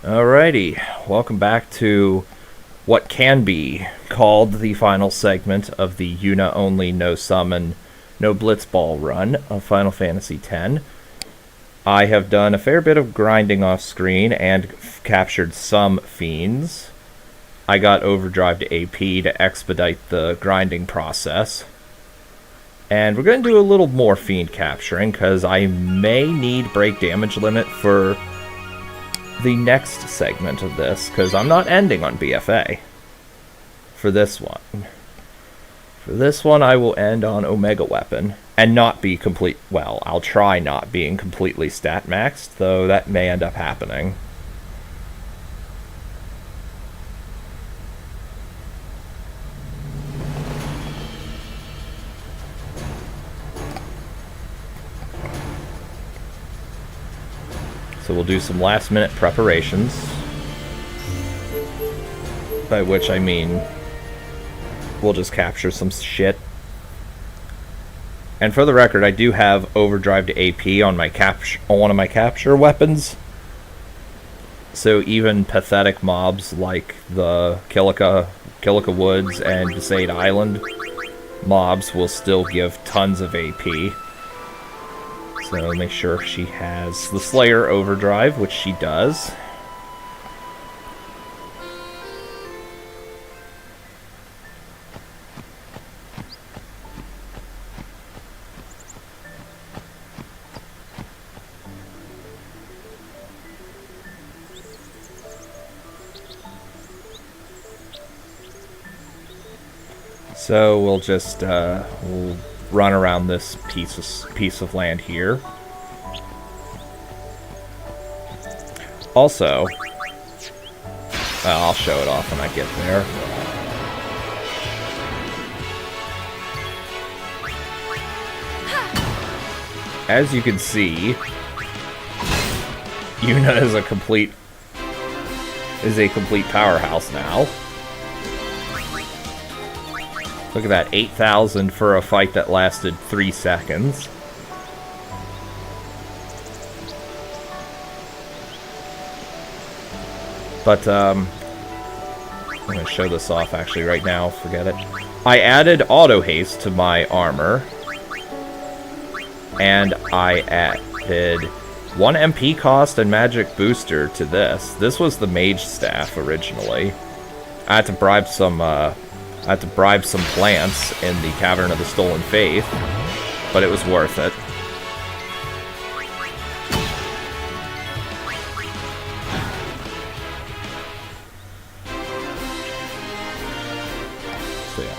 Alrighty, welcome back to what can be called the final segment of the Yuna only no summon, no Blitzball run of Final Fantasy X. I have done a fair bit of grinding off screen and captured some fiends. I got Overdrive to AP to expedite the grinding process. And we're going to do a little more fiend capturing because I may need break damage limit for the next segment of this, because I'm not ending on BFA for this one. For this one, I will end on Omega Weapon and not be complete. Well, I'll try not being completely stat maxed, though that may end up happening. So we'll do some last minute preparations. By which I mean we'll just capture some shit. And for the record, I do have Overdrive to AP on my on one of my capture weapons. So even pathetic mobs like the Kilika Woods and Besaid Island mobs will still give tons of AP. So make sure she has the Slayer Overdrive, which she does. So we'll just we'll run around this piece of land here. Also, I'll show it off when I get there. As you can see, Yuna is a complete powerhouse now. Look at that, 8,000 for a fight that lasted 3 seconds. But, I'm going to show this off actually right now, forget it. I added auto haste to my armor. And I added 1 MP cost and magic booster to this. This was the mage staff originally. I had to bribe some plants in the Cavern of the Stolen Faith, but it was worth it. So yeah.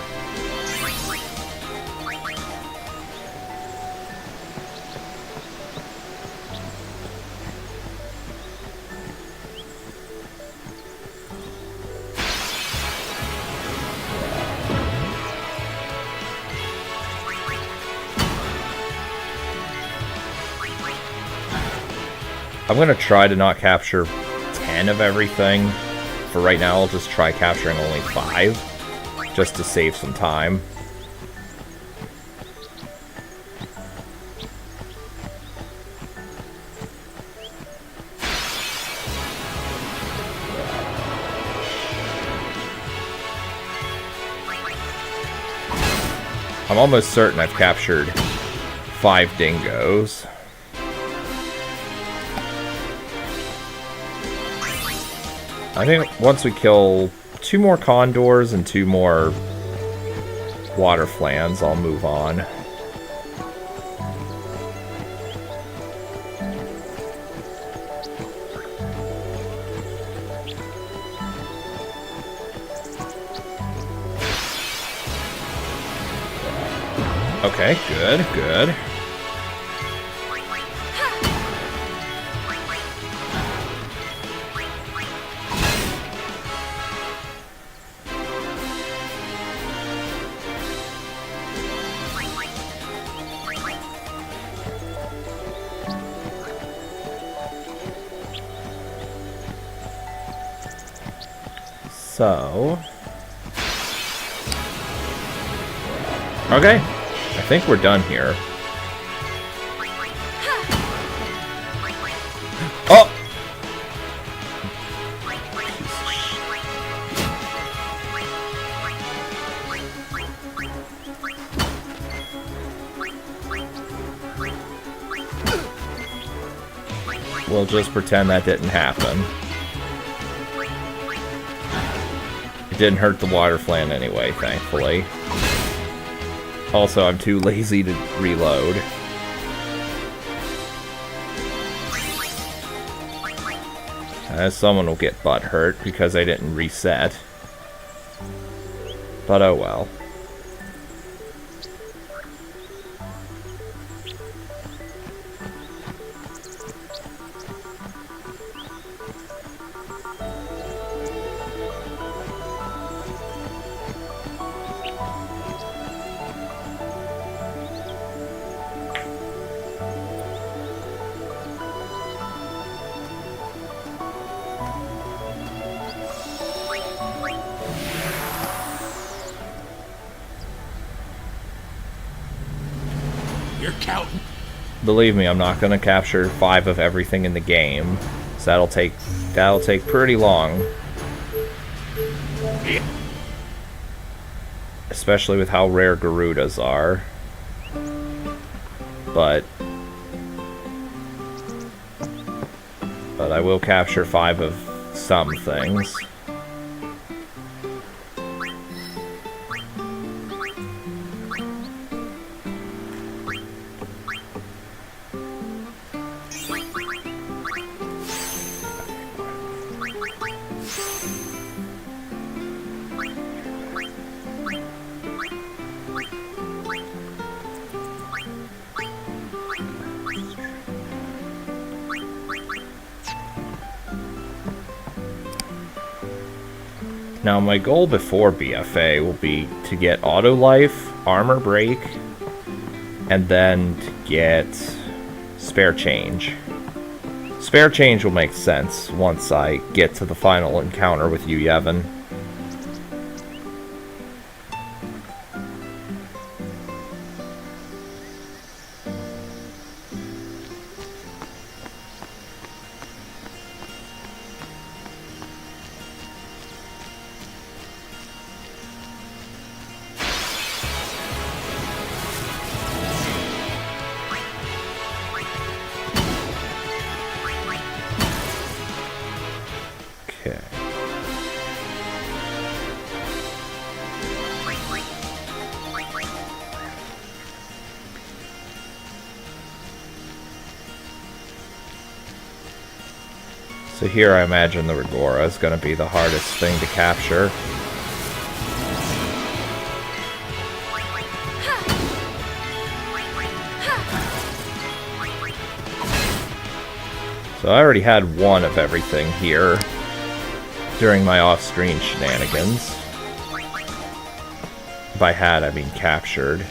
I'm going to try to not capture 10 of everything. For right now, I'll just try capturing only 5, just to save some time. I'm almost certain I've captured 5 dingoes. I think once we kill 2 more condors and 2 more water flans, I'll move on. Okay, good, good. So, okay, I think we're done here. Oh! We'll just pretend that didn't happen. It didn't hurt the water flan anyway, thankfully. Also, I'm too lazy to reload. Someone will get butt hurt because I didn't reset. But oh well. Counting. Believe me, I'm not going to capture 5 of everything in the game, so that'll take pretty long. Yeah. Especially with how rare Garudas are. But I will capture 5 of some things. Now, my goal before BFA will be to get Auto Life, Armor Break, and then to get Spare Change. Spare Change will make sense once I get to the final encounter with you, Yevon. So here I imagine the Regora is going to be the hardest thing to capture. So I already had one of everything here during my off-screen shenanigans. By had, I mean captured.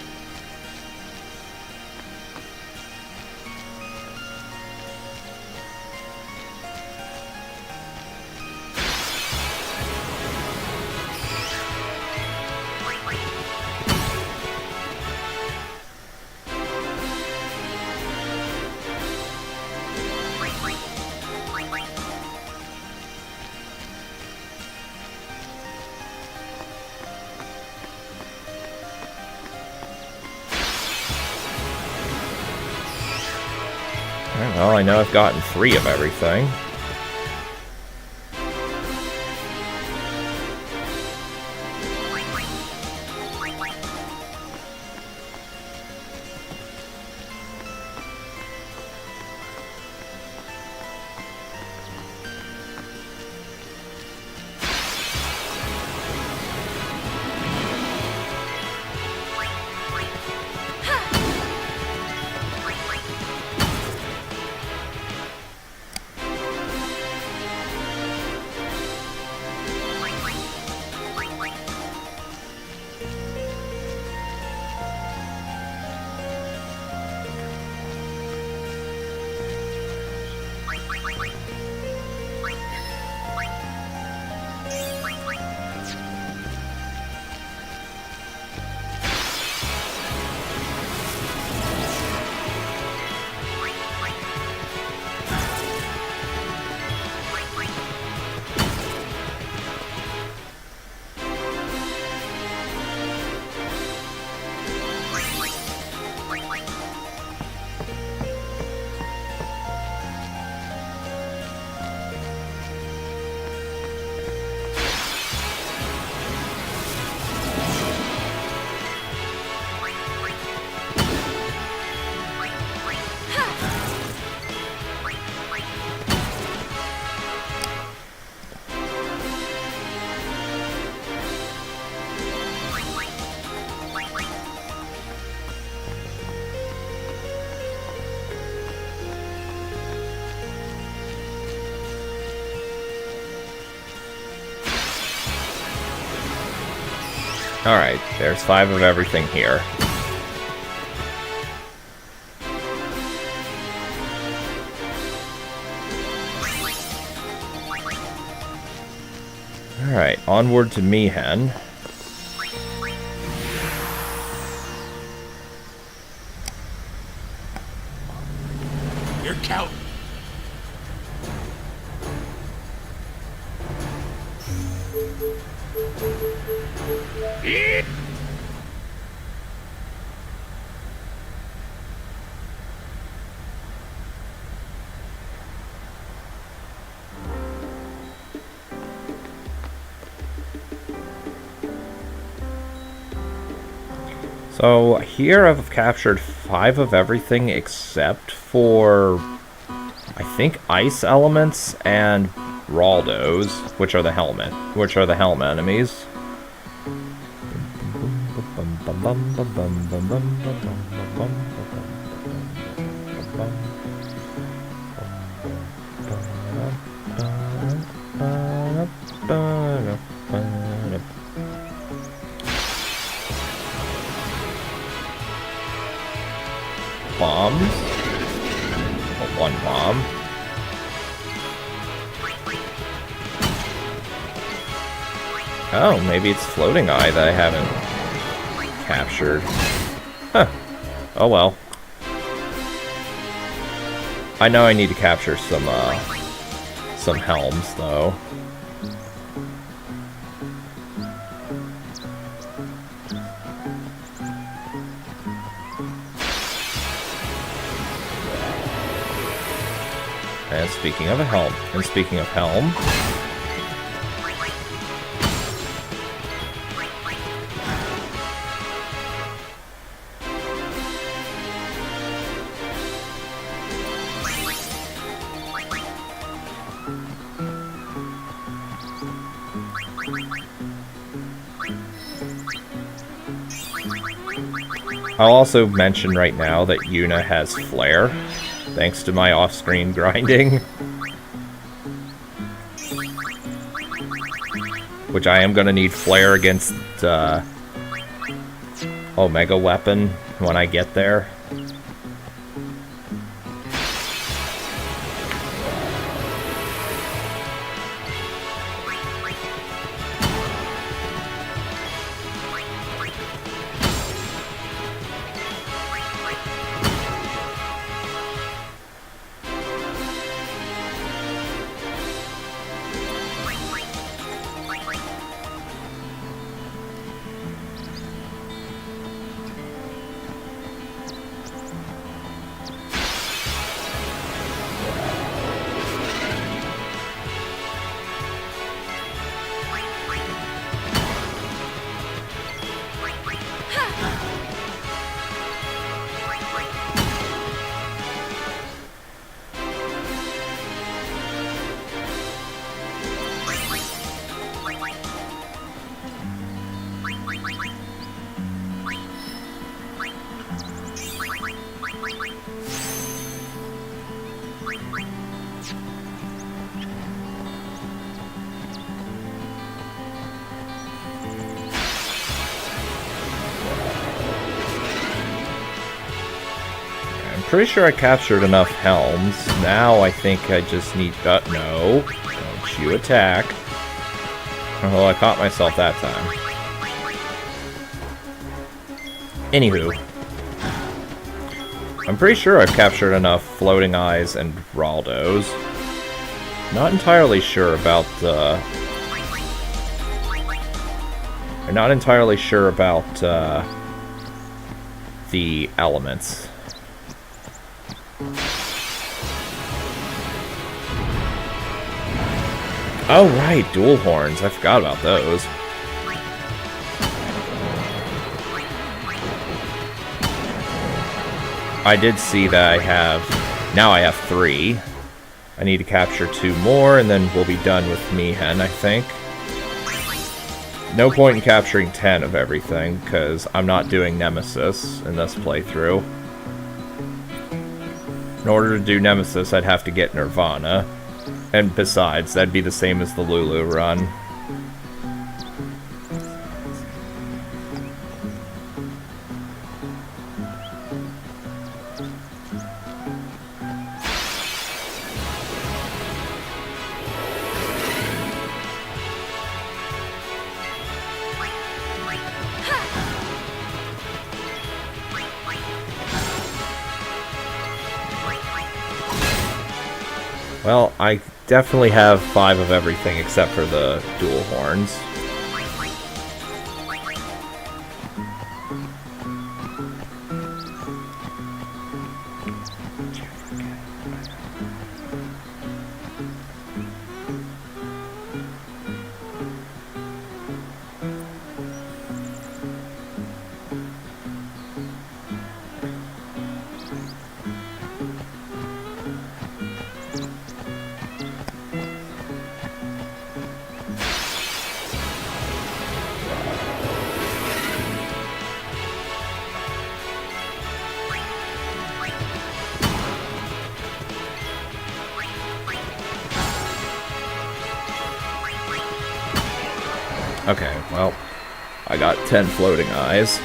Well, I know I've gotten 3 of everything. Alright, there's 5 of everything here. Alright, onward to Mihen. You're counting. So here I've captured 5 of everything except for, I think, ice elements and Raldos, which are the helm enemies. Bombs. Oh, 1 bomb. Oh, maybe it's Floating Eye that I haven't captured. Huh. Oh well. I know I need to capture some helms, though. And speaking of helm, I'll also mention right now that Yuna has Flare, thanks to my off-screen grinding. Which I am gonna need Flare against Omega Weapon when I get there. Pretty sure I captured enough helms. Now I think I just need... no. Don't you attack. Oh, I caught myself that time. Anywho. I'm pretty sure I've captured enough Floating Eyes and Raldos. Not entirely sure about the... I'm not entirely sure about the elements. Oh right, dual horns. I forgot about those. I did see that I have... now I have 3. I need to capture 2 more, and then we'll be done with Mihen, I think. No point in capturing 10 of everything, because I'm not doing Nemesis in this playthrough. In order to do Nemesis, I'd have to get Nirvana. And besides, that'd be the same as the Lulu run. Well, I definitely have 5 of everything except for the dual horns. Okay, well, I got 10 floating eyes.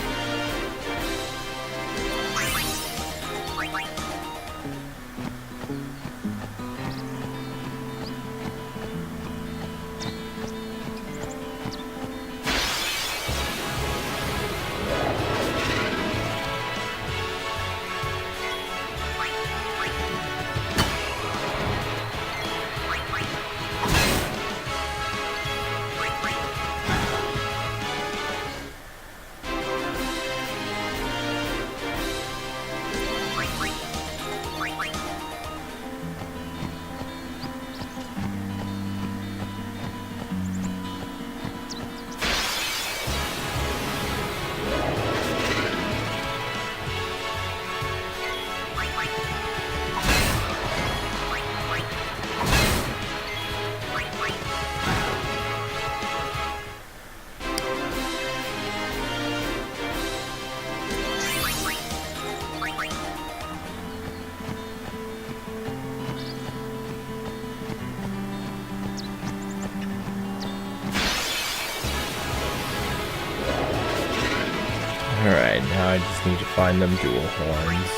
Alright, now I just need to find them dual horns.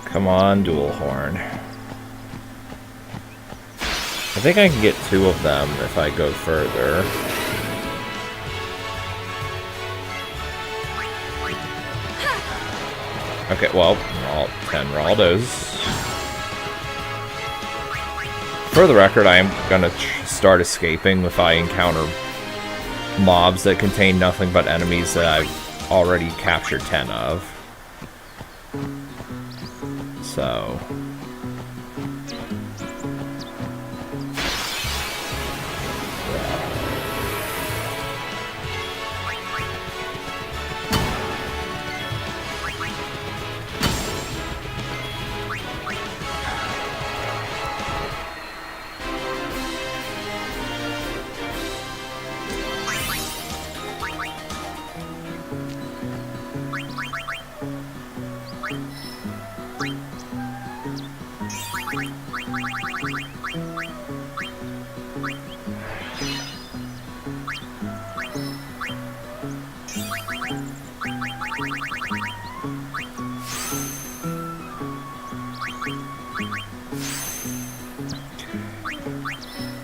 Come on, dual horn. I think I can get 2 of them if I go further. Okay, well, 10 Raldos. For the record, I am gonna start escaping if I encounter mobs that contain nothing but enemies that I've already captured 10 of. So...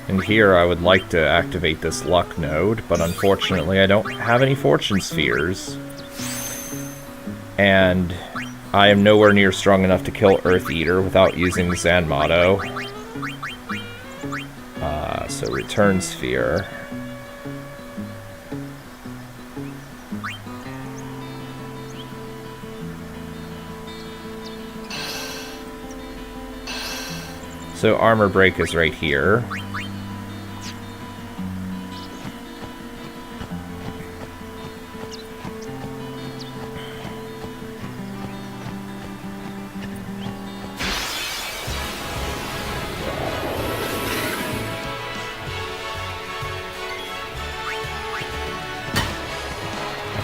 And here I would like to activate this luck node, but unfortunately I don't have any fortune spheres. And I am nowhere near strong enough to kill Earth Eater without using Zanmato. So return sphere. So armor break is right here.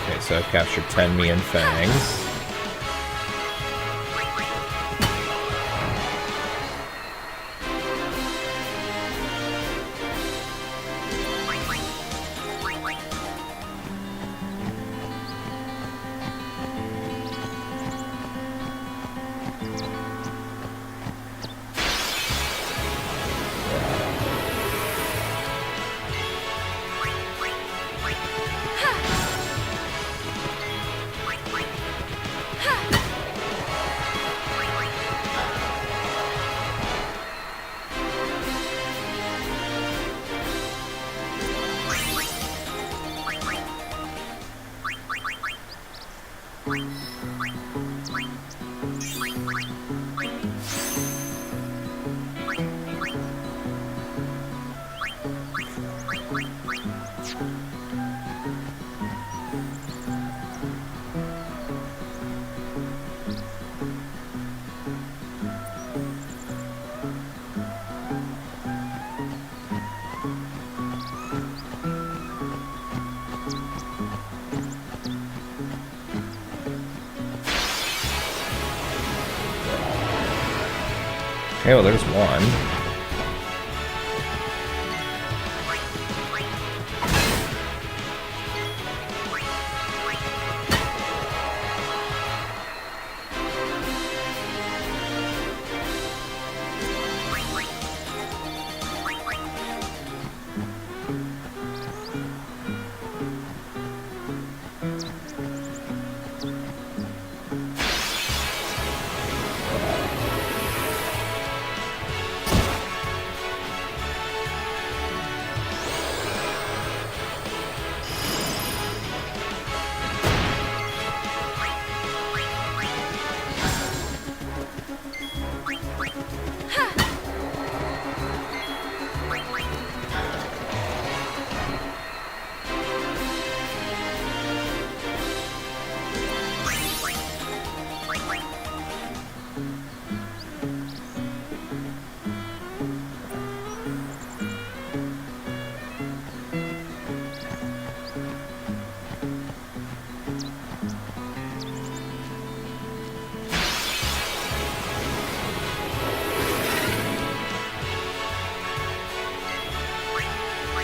Okay, so I've captured 10 Mian Fangs. Okay, well, there's one.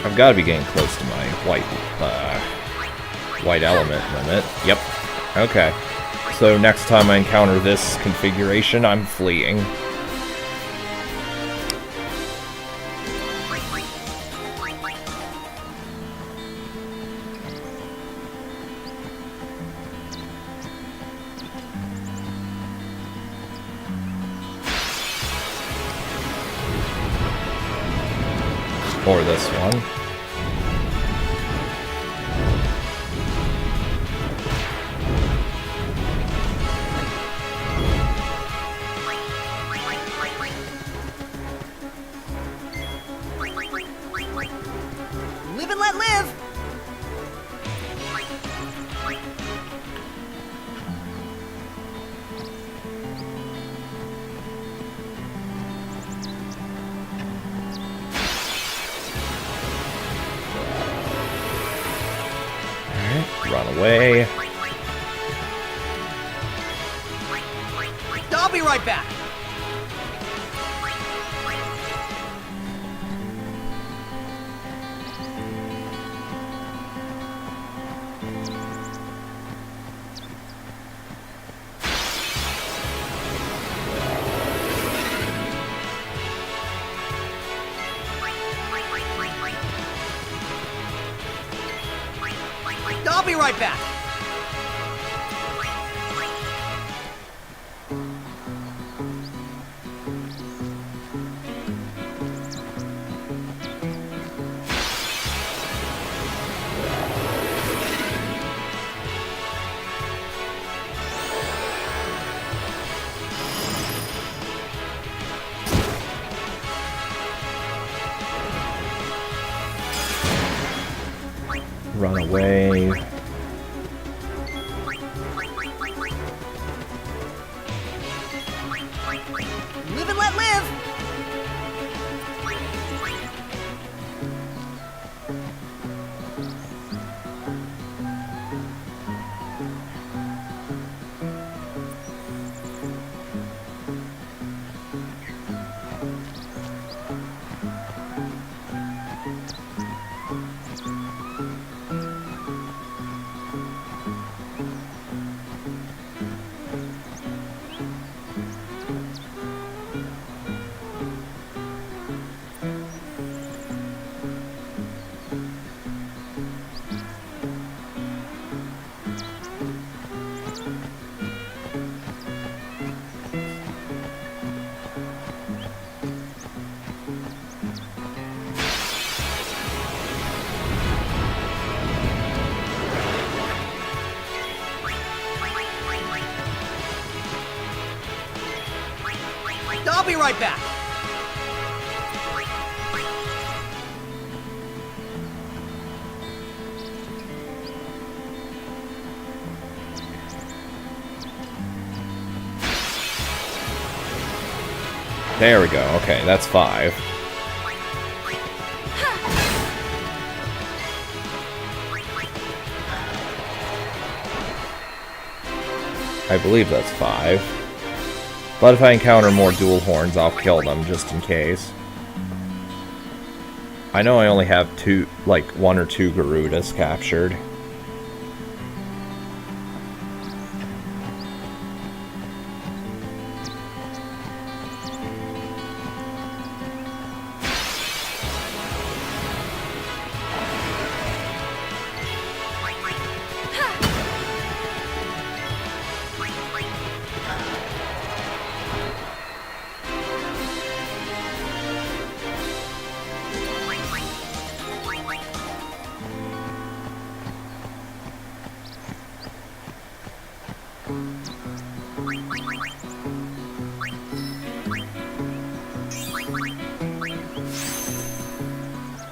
I've got to be getting close to my white element limit. Yep. Okay. So next time I encounter this configuration, I'm fleeing. Or this one. Live and let live! Run away. I'll be right back! I'll be right back! Run away. Live and let live! I'll be right back. There we go. Okay, that's 5. I believe that's 5. But if I encounter more dual horns, I'll kill them just in case. I know I only have 1 or 2 Garudas captured.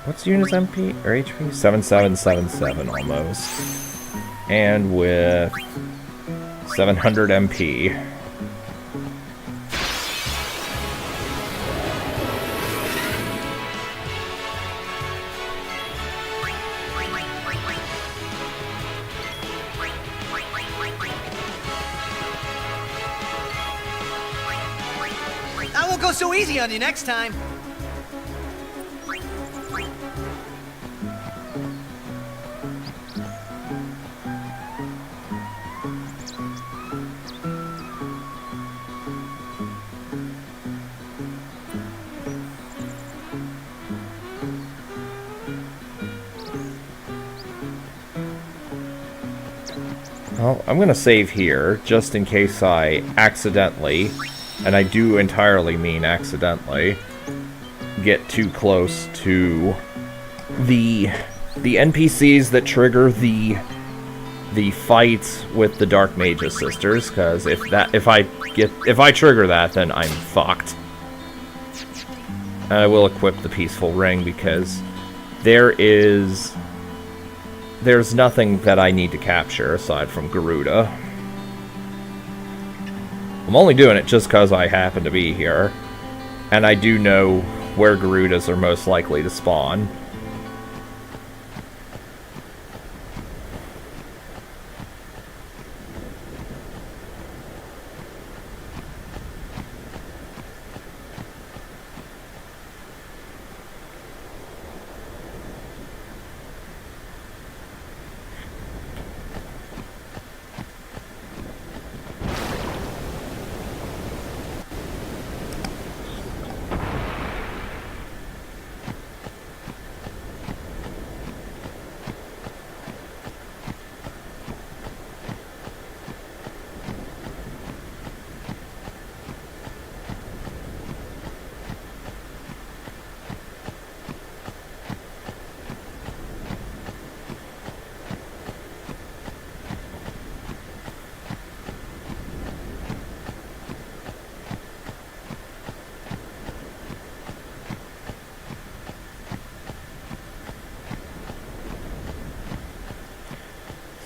What's Yuna's MP or HP? 7777 almost. And with 700 MP. I won't go so easy on you next time. Well, I'm gonna save here, just in case I accidentally, and I do entirely mean accidentally, get too close to the NPCs that trigger the fights with the Dark Mage's sisters, because if I trigger that, then I'm fucked. I will equip the Peaceful Ring because there's nothing that I need to capture aside from Garuda. I'm only doing it just because I happen to be here. And I do know where Garudas are most likely to spawn.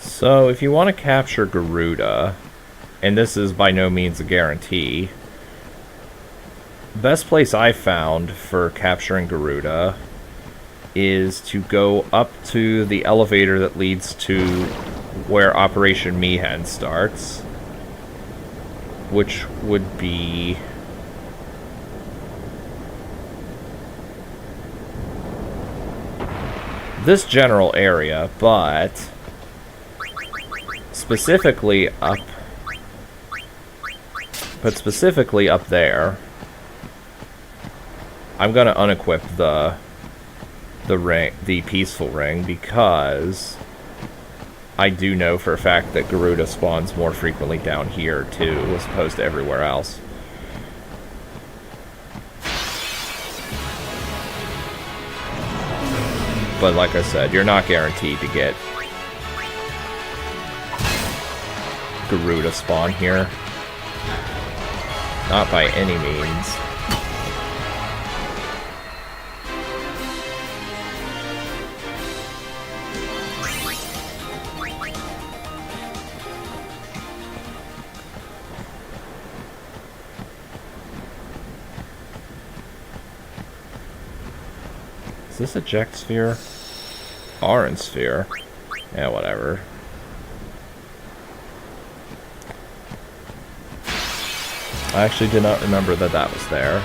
So, if you want to capture Garuda, and this is by no means a guarantee, the best place I've found for capturing Garuda is to go up to the elevator that leads to where Operation Mihen starts, which would be this general area, but specifically up there. I'm gonna unequip the ring, the Peaceful Ring, because I do know for a fact that Garuda spawns more frequently down here too, as opposed to everywhere else. But like I said, you're not guaranteed to get Garuda spawn here. Not by any means. Is this eject sphere? Orange sphere? Yeah, whatever. I actually did not remember that that was there.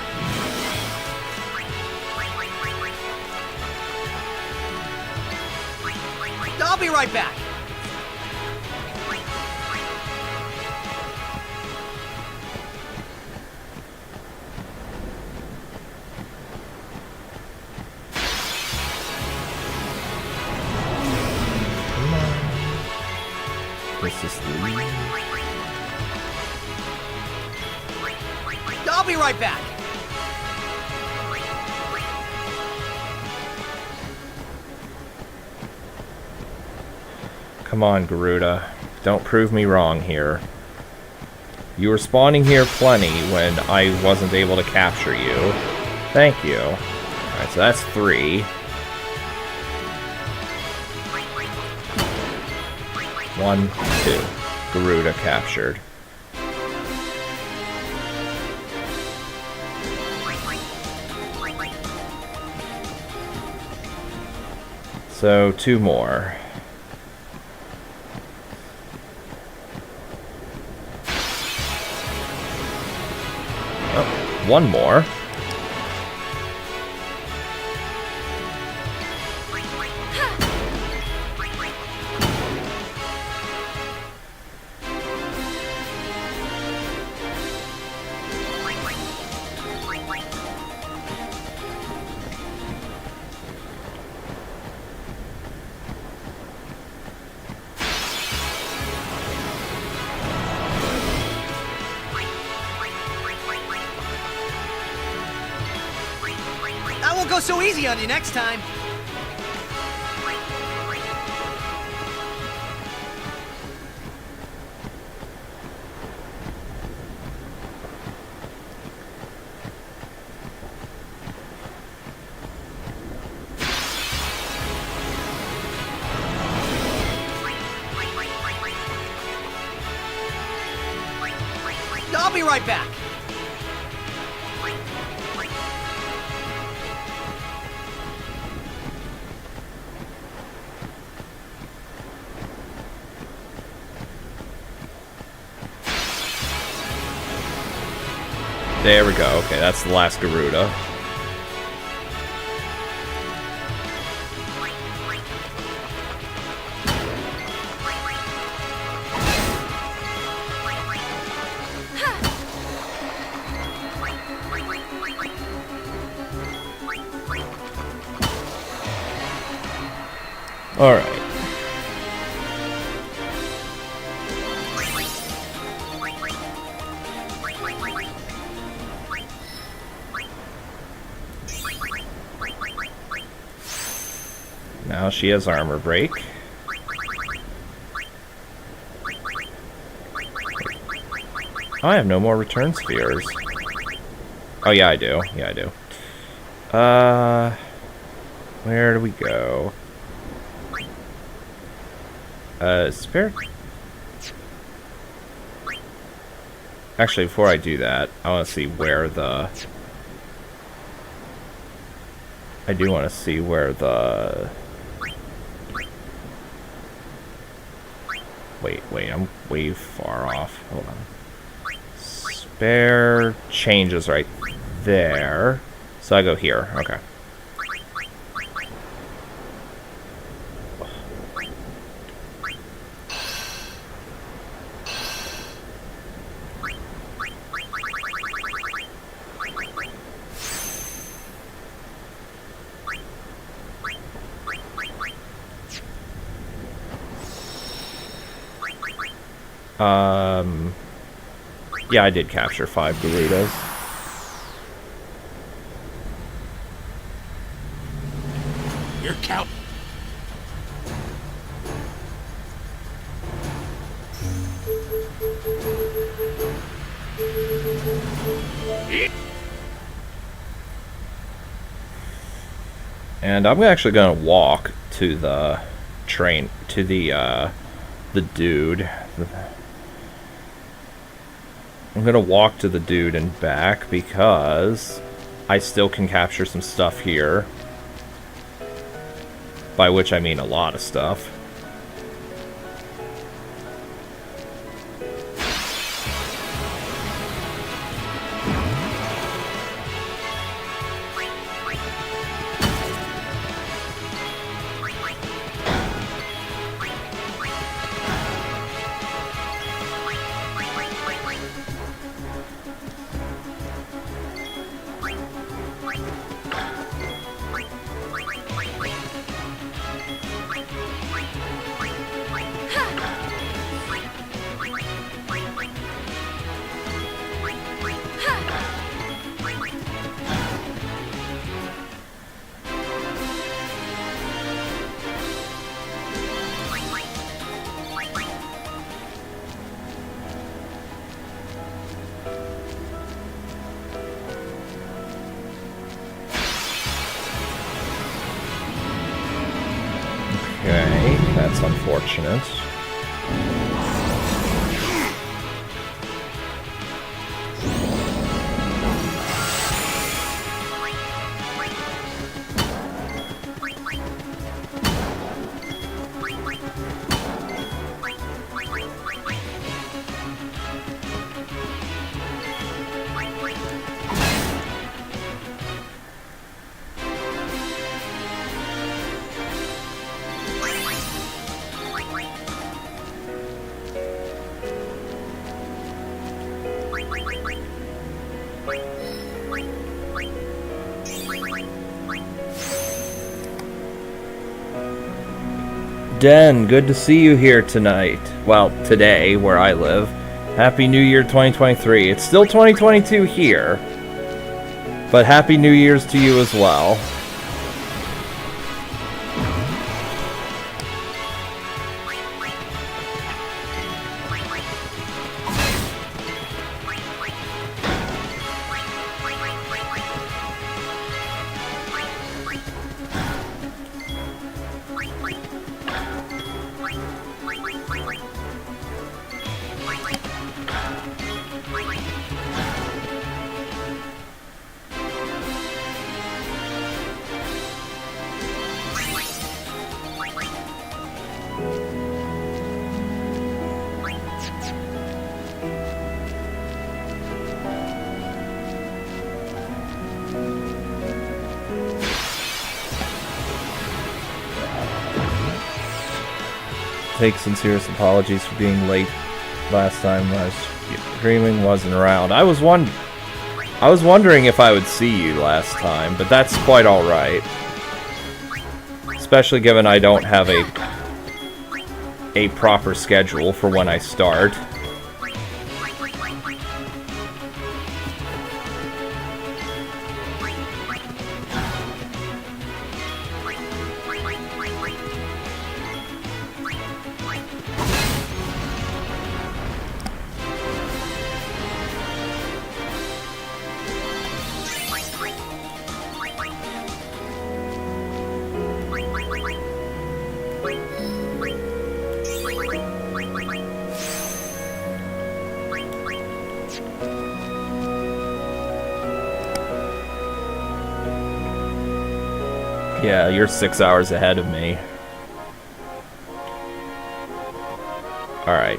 I'll be right back. This is the... I'll be right back. Come on, Garuda. Don't prove me wrong here. You were spawning here plenty when I wasn't able to capture you. Thank you. Alright, so that's 3. 1, 2. Garuda captured. So, 2 more. Oh, 1 more. I won't go so easy on you next time. I'll be right back. There we go. Okay, that's the last Garuda. All right. Now she has armor break. Oh, I have no more return spheres. Oh yeah, I do. Yeah, I do. Where do we go? Spare... Actually, before I do that, I want to see where the... I do want to see where the... Wait, I'm way far off. Hold on. Spare changes right there. So I go here. Okay. Yeah, I did capture 5 Garudas. You're count. And I'm actually gonna walk to the train, to the dude. I'm gonna walk to the dude and back because I still can capture some stuff here. By which I mean a lot of stuff. Okay, that's unfortunate. Den, good to see you here tonight. Well, today, where I live. Happy New Year 2023. It's still 2022 here. But Happy New Year's to you as well. Take sincerest apologies for being late last time. I was streaming, wasn't around. I was wondering if I would see you last time, but that's quite all right. Especially given I don't have a proper schedule for when I start. Yeah, you're 6 hours ahead of me. Alright,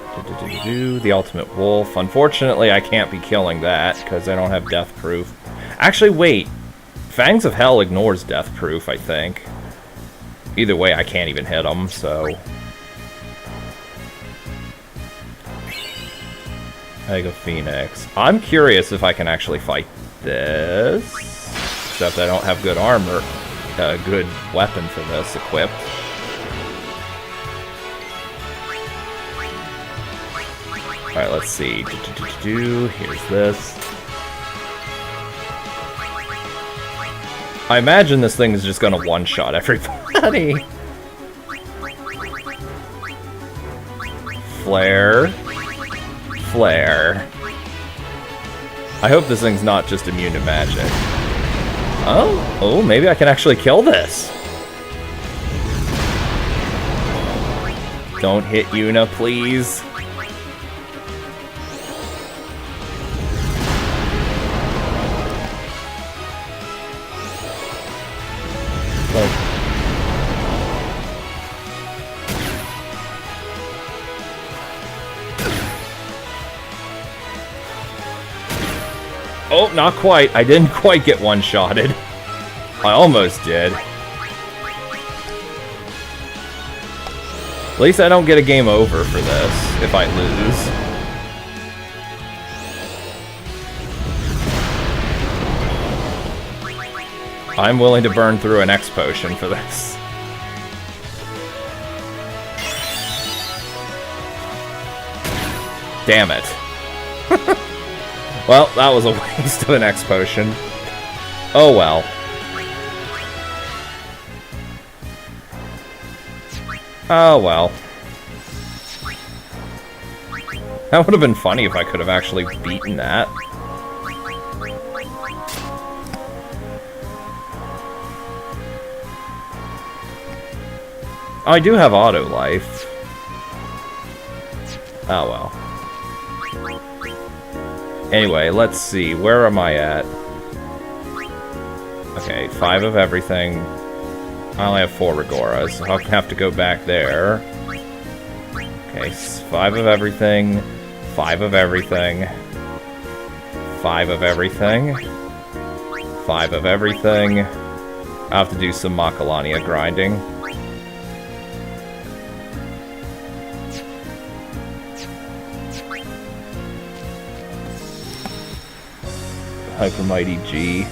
the Ultimate Wolf. Unfortunately, I can't be killing that, because I don't have Death Proof. Actually, wait. Fangs of Hell ignores Death Proof, I think. Either way, I can't even hit them, so... Mega Phoenix. I'm curious if I can actually fight this. Except I don't have good armor. A good weapon for this equipped. Alright, let's see. Here's this. I imagine this thing is just gonna one-shot everybody. Flare. Flare. I hope this thing's not just immune to magic. Oh, maybe I can actually kill this. Don't hit Yuna, please. Oh, not quite. I didn't quite get one-shotted. I almost did. At least I don't get a game over for this if I lose. I'm willing to burn through an X potion for this. Damn it. Well, that was a waste of an X potion. Oh well. Oh well. That would have been funny if I could have actually beaten that. Oh, I do have auto life. Oh well. Anyway, let's see. Where am I at? Okay, 5 of everything. I only have 4 Regoras, so I'll have to go back there. Okay, 5 of everything. 5 of everything. 5 of everything. 5 of everything. I'll have to do some Macalania grinding. Hyper Mighty G.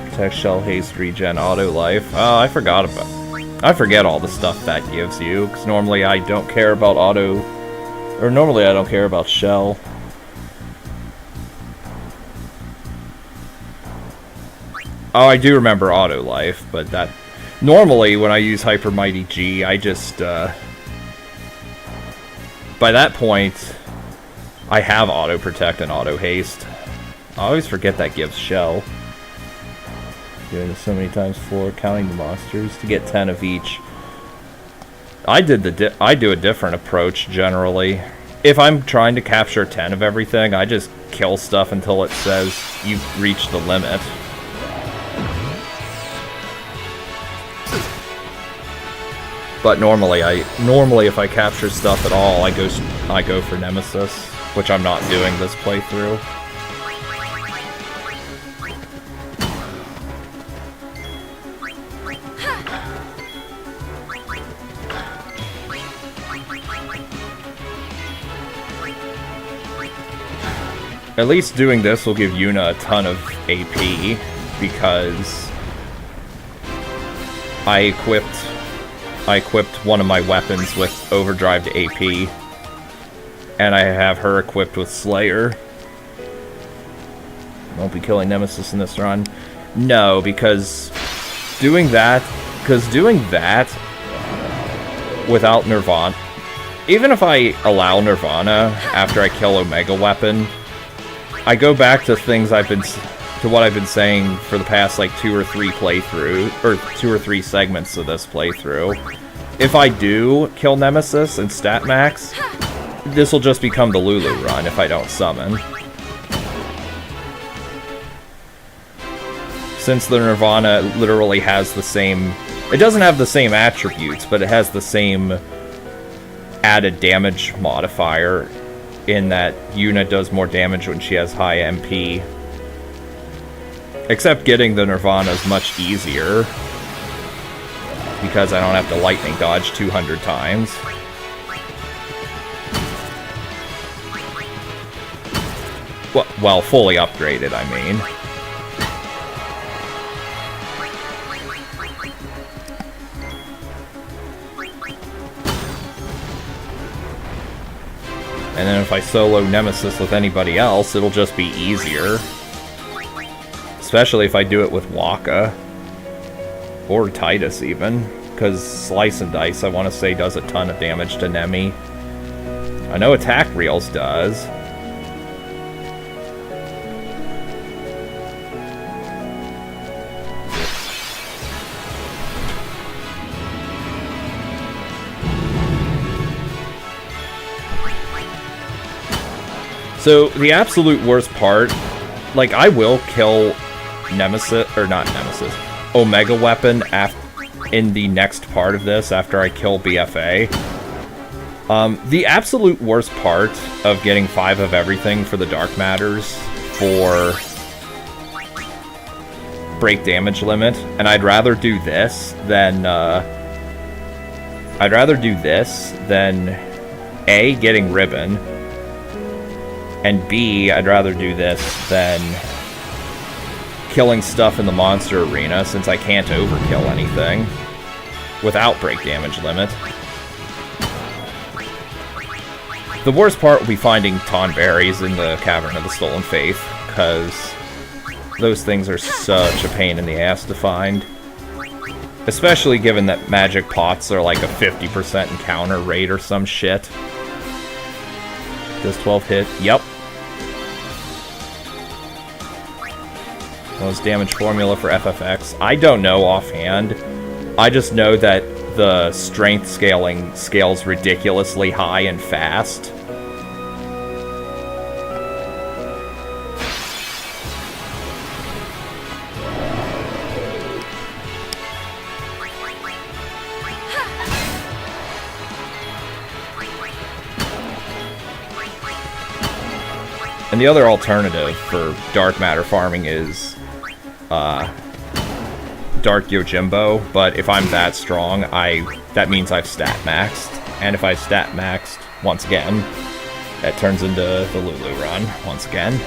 Protect Shell Haste Regen Auto Life. Oh, I forgot about... I forget all the stuff that gives you, because normally I don't care about auto... Or normally I don't care about Shell. Oh, I do remember auto life, but that... Normally, when I use Hyper Mighty G, I just, by that point, I have auto protect and auto haste. I always forget that gives Shell. Doing this so many times before, counting the monsters to get 10 of each. I do a different approach generally. If I'm trying to capture 10 of everything, I just kill stuff until it says you've reached the limit. But normally if I capture stuff at all, I go for Nemesis, which I'm not doing this playthrough. At least doing this will give Yuna a ton of AP, because I equipped one of my weapons with overdrive to AP, and I have her equipped with Slayer. Won't be killing Nemesis in this run. No, because doing that without Nirvana, even if I allow Nirvana after I kill Omega Weapon, I go back to what I've been saying for the past like 2 or 3 playthroughs, or 2 or 3 segments of this playthrough. If I do kill Nemesis and stat max, this will just become the Lulu run if I don't summon. Since the Nirvana literally has the same... It doesn't have the same attributes, but it has the same added damage modifier, in that Yuna does more damage when she has high MP. Except getting the Nirvana is much easier, because I don't have to lightning dodge 200 times. Well, fully upgraded, I mean. And then if I solo Nemesis with anybody else, it'll just be easier. Especially if I do it with Waka. Or Titus, even. Because Slice and Dice, I want to say, does a ton of damage to Nemi. I know Attack Reels does. So, the absolute worst part, like, I will kill Nemesis, or not Nemesis, Omega Weapon in the next part of this after I kill BFA. The absolute worst part of getting 5 of everything for the Dark Matters for break damage limit, and I'd rather do this than, A, getting Ribbon, and B, I'd rather do this than killing stuff in the monster arena, since I can't overkill anything without break damage limit. The worst part will be finding Tonberries in the Cavern of the Stolen Faith, because those things are such a pain in the ass to find. Especially given that magic pots are like a 50% encounter rate or some shit. Does 12 hit? Yep. What was damage formula for FFX? I don't know offhand. I just know that the strength scaling scales ridiculously high and fast. And the other alternative for dark matter farming is Dark Yojimbo, but if I'm that strong, that means I've stat maxed. And if I stat maxed once again, that turns into the Lulu run once again.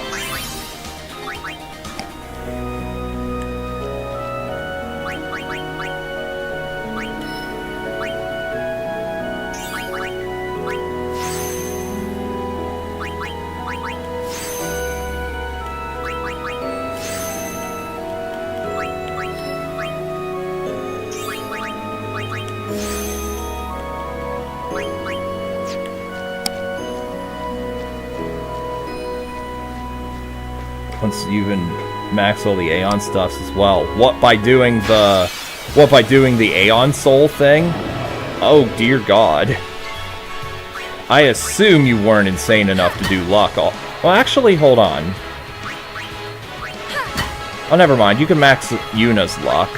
Once you even max all the Aeon stuffs as well. What by doing the Aeon Soul thing? Oh dear God. I assume you weren't insane enough to do luck. Well, actually, hold on. Oh, never mind. You can max Yuna's luck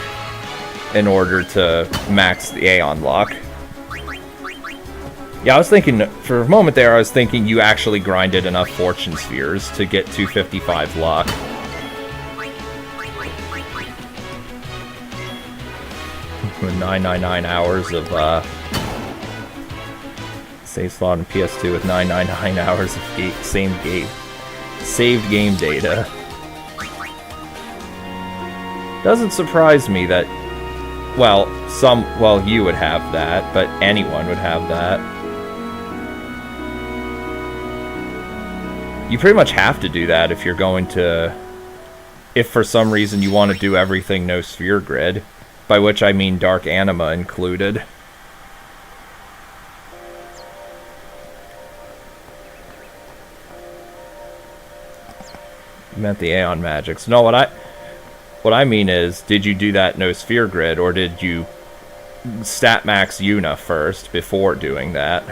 in order to max the Aeon luck. Yeah, I was thinking, for a moment there, I was thinking you actually grinded enough Fortune Spheres to get 255 luck. With 999 hours of, save slot in PS2 with 999 hours of saved game data. Doesn't surprise me that, well, you would have that, but anyone would have that. You pretty much have to do that if you're going to... If for some reason you want to do everything no sphere grid. By which I mean Dark Anima included. You meant the Aeon Magics. No, what I mean is, did you do that no sphere grid, or did you stat max Yuna first before doing that?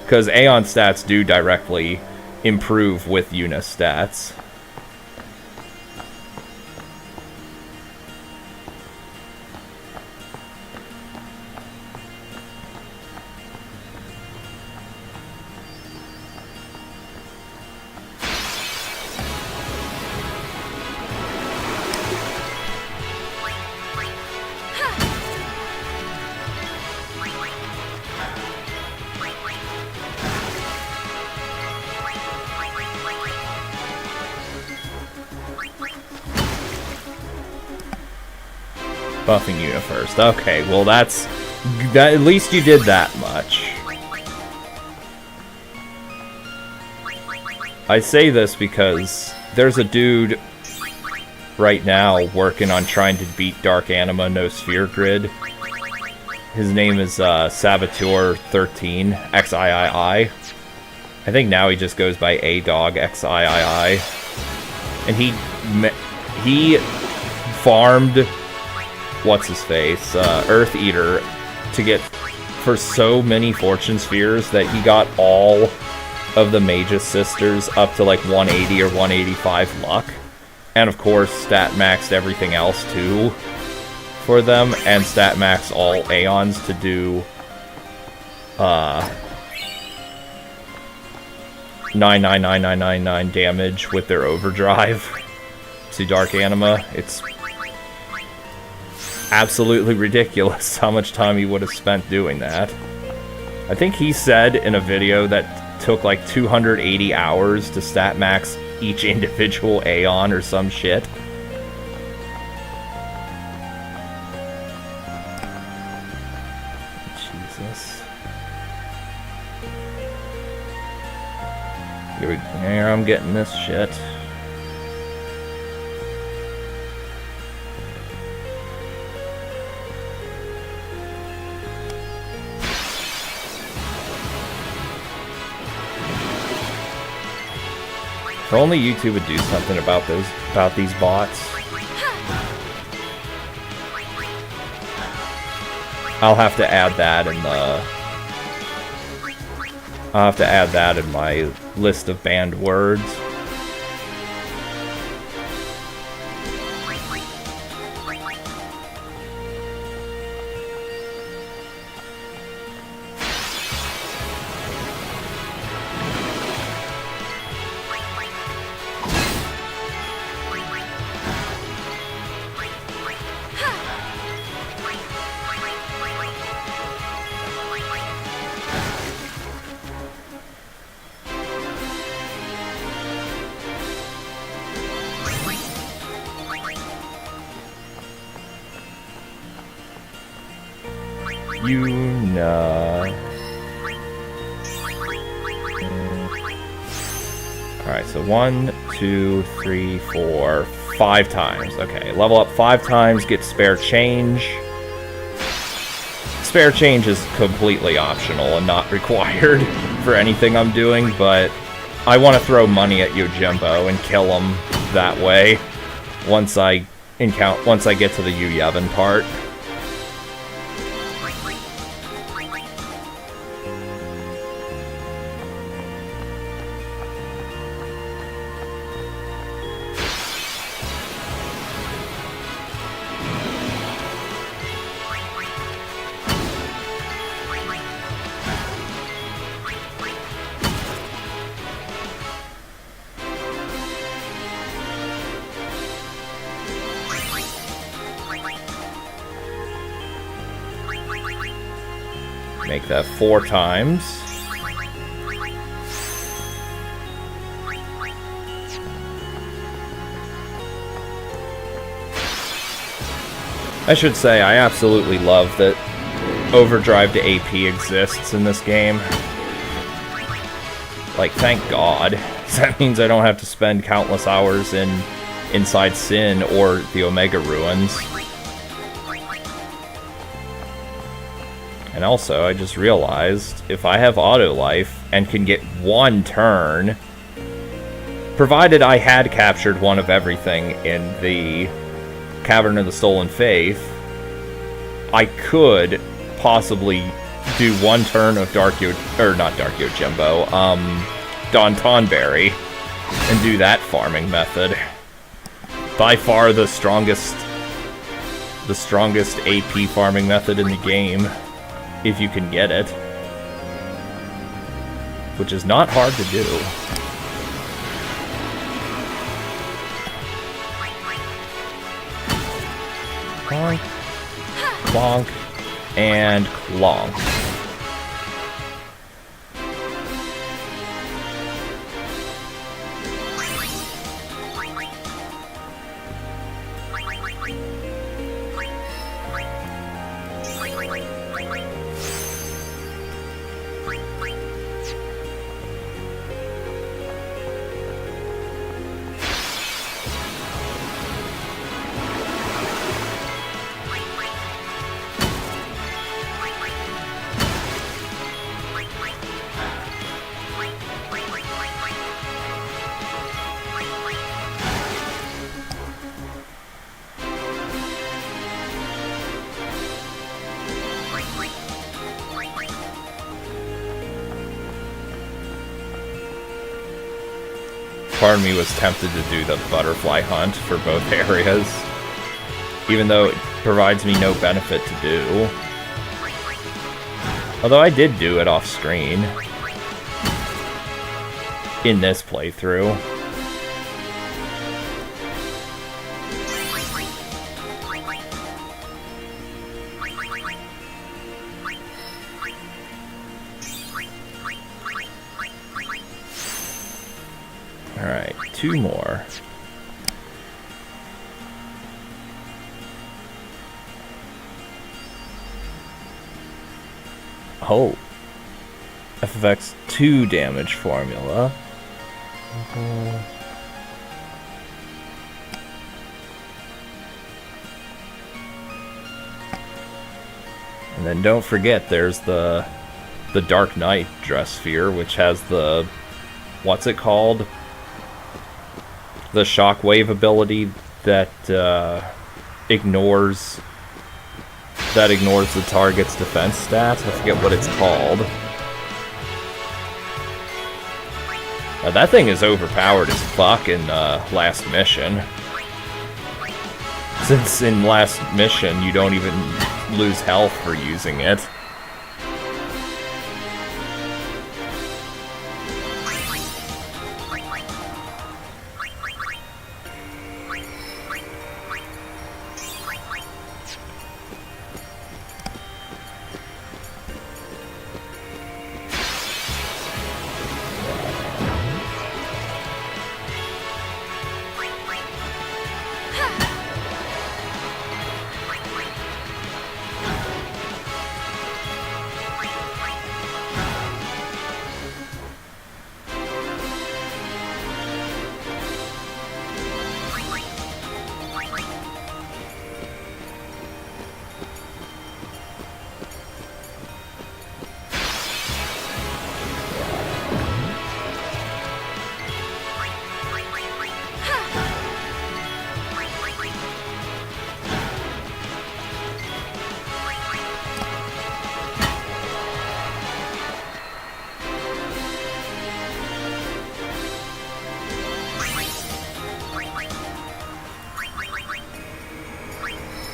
Because Aeon stats do directly improve with Yuna stats. Buffing Yuna first. Okay, well that. At least you did that much. I say this because there's a dude right now working on trying to beat Dark Anima no sphere grid. His name is Saboteur13 XIII. I think now he just goes by A-Dog XIII. And he farmed what's-his-face, Earth Eater, to get for so many Fortune Spheres that he got all of the Mage's Sisters up to like 180 or 185 luck. And of course, stat maxed everything else too for them, and stat max all Aeons to do 99999 damage with their overdrive to Dark Anima. It's absolutely ridiculous how much time he would have spent doing that. I think he said in a video that took like 280 hours to stat max each individual Aeon or some shit. Jesus. Here I'm getting this shit. If only YouTube would do something about these bots. I'll have to add that in my list of banned words. Yuna. Alright, so 1, 2, 3, 4, 5 times. Okay, level up 5 times, get spare change. Spare change is completely optional and not required for anything I'm doing, but I want to throw money at Yojimbo and kill him that way once I get to the Yu Yevon part. Make that 4 times. I should say, I absolutely love that overdrive to AP exists in this game. Like, thank God. That means I don't have to spend countless hours inside Sin or the Omega Ruins. And also, I just realized, if I have auto life and can get 1 turn, provided I had captured one of everything in the Cavern of the Stolen Faith, I could possibly do 1 turn of Don Tonberry, and do that farming method. By far the strongest AP farming method in the game. If you can get it. Which is not hard to do. Clonk, clonk, and clonk. part of me was tempted to do the butterfly hunt for both areas, even though it provides me no benefit to do. Although I did do it off screen in this playthrough. Alright, 2 more. Oh. FFX 2 damage formula. And then don't forget there's the Dark Knight dress sphere, which has the, what's it called? The shockwave ability that ignores the target's defense stats. I forget what it's called. That thing is overpowered as fuck in last mission. Since in last mission you don't even lose health for using it.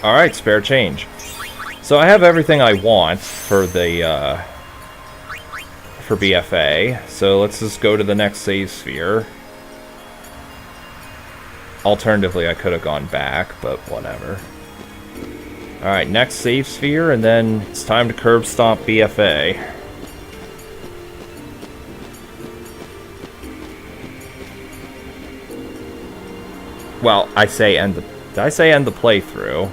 Alright, spare change. So I have everything I want for the, for BFA, so let's just go to the next save sphere. Alternatively, I could have gone back, but whatever. Alright, next save sphere, and then it's time to curb stomp BFA. Well, did I say end the playthrough?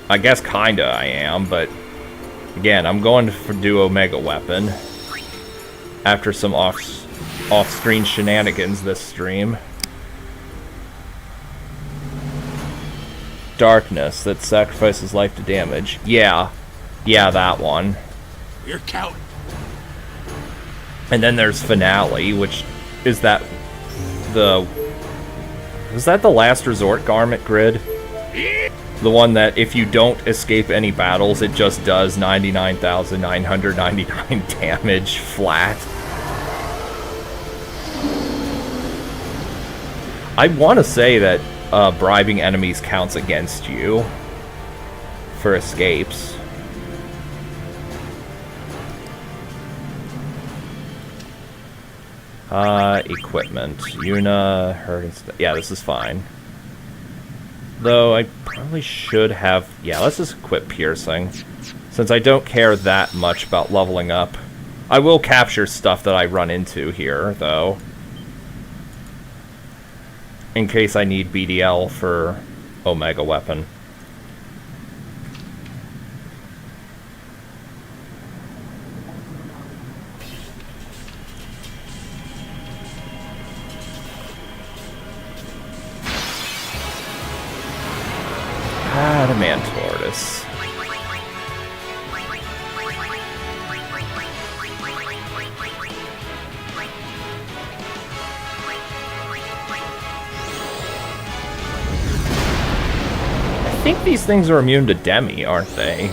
I guess kinda I am, but again, I'm going to do Omega Weapon after some off-screen shenanigans this stream. Darkness that sacrifices life to damage. Yeah, that one. You're counting. And then there's Finale, which is that the last resort garment grid? The one that if you don't escape any battles, it just does 99,999 damage flat. I want to say that bribing enemies counts against you for escapes. Equipment. Yuna, her... Yeah, this is fine. Though, I probably should have... Yeah, let's just equip Piercing. Since I don't care that much about leveling up. I will capture stuff that I run into here, though. In case I need BDL for Omega Weapon. Adamant Tortoise. I think these things are immune to Demi, aren't they?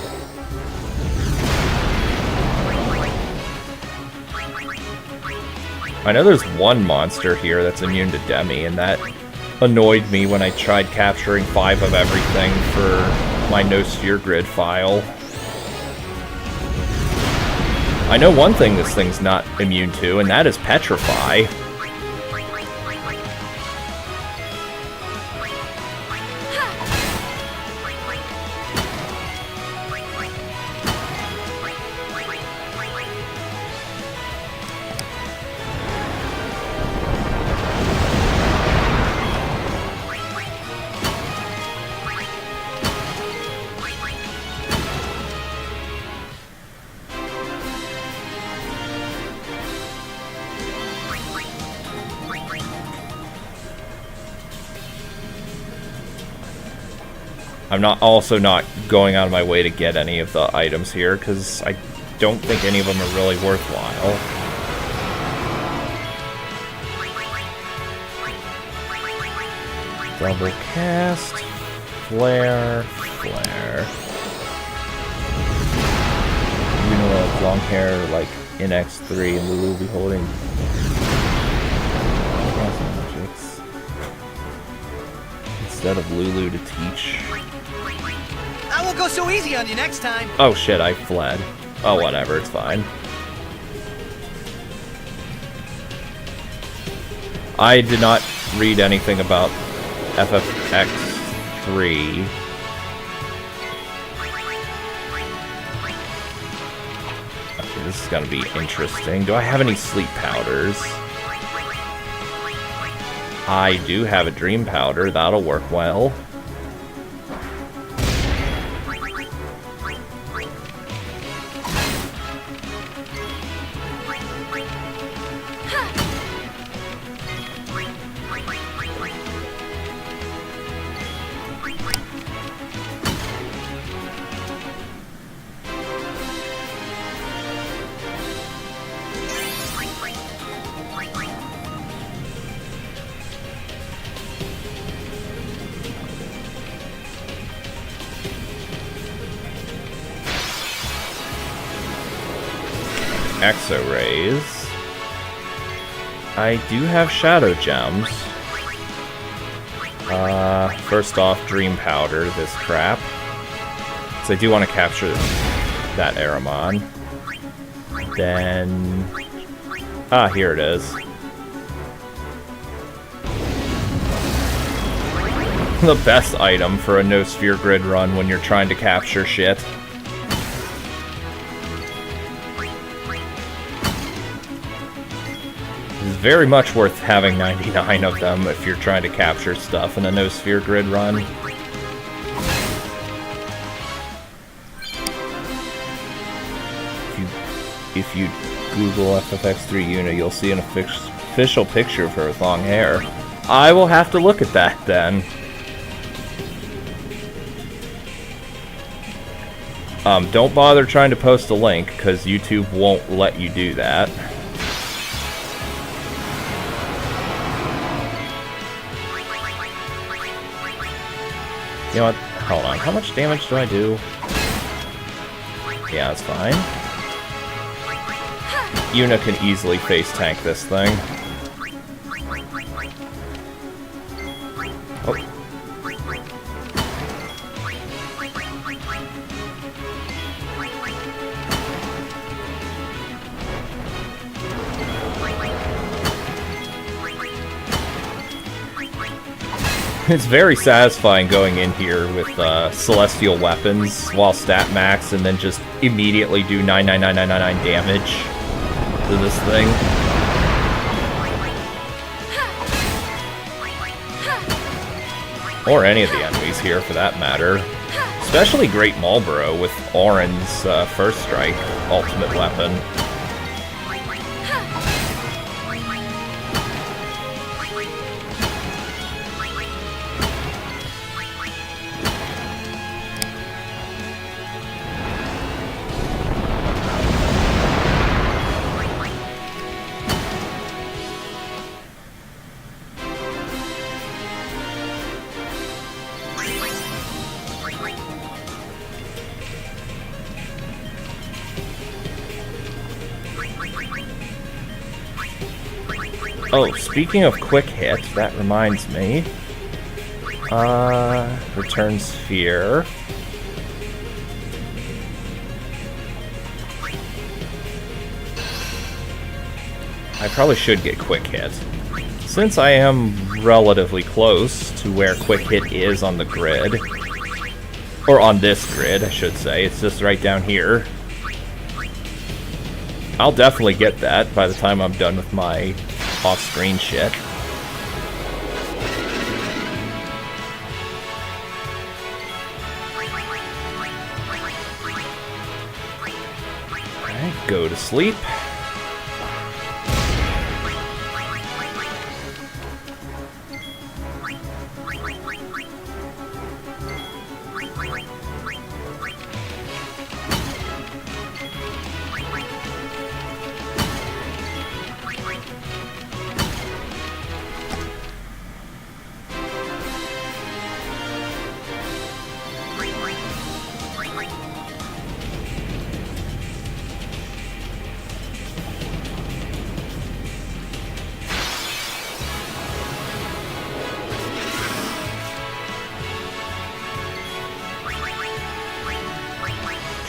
I know there's one monster here that's immune to Demi, and that annoyed me when I tried capturing 5 of everything for my No Sphere Grid file. I know one thing this thing's not immune to, and that is Petrify. I'm also not going out of my way to get any of the items here, because I don't think any of them are really worthwhile. Double cast, flare. Yuna will have long hair like in X3, and Lulu will be holding magics instead of Lulu to teach. I won't go so easy on you next time. Oh shit, I fled. Oh, whatever, it's fine. I did not read anything about FFX3. Okay, this is gonna be interesting. Do I have any sleep powders? I do have a dream powder, that'll work well. Exo-rays. I do have shadow gems. First off, dream powder, this crap. So I do want to capture that Aramon. Then... ah, here it is. The best item for a No Sphere Grid run when you're trying to capture shit. Very much worth having 99 of them if you're trying to capture stuff in a No Sphere Grid run. If you Google FFX3 Yuna, you'll see an official picture of her with long hair. I will have to look at that then. Don't bother trying to post a link, because YouTube won't let you do that. You know what? Hold on. How much damage do I do? Yeah, that's fine. Yuna can easily face tank this thing. Oh. It's very satisfying going in here with celestial weapons while stat max and then just immediately do 99999 damage to this thing. Or any of the enemies here for that matter. Especially Great Marlboro with Auron's First Strike ultimate weapon. Oh, speaking of quick hit, that reminds me. Return sphere. I probably should get quick hit. Since I am relatively close to where quick hit is on the grid, or on this grid, I should say, it's just right down here. I'll definitely get that by the time I'm done with my off-screen shit. Alright, go to sleep.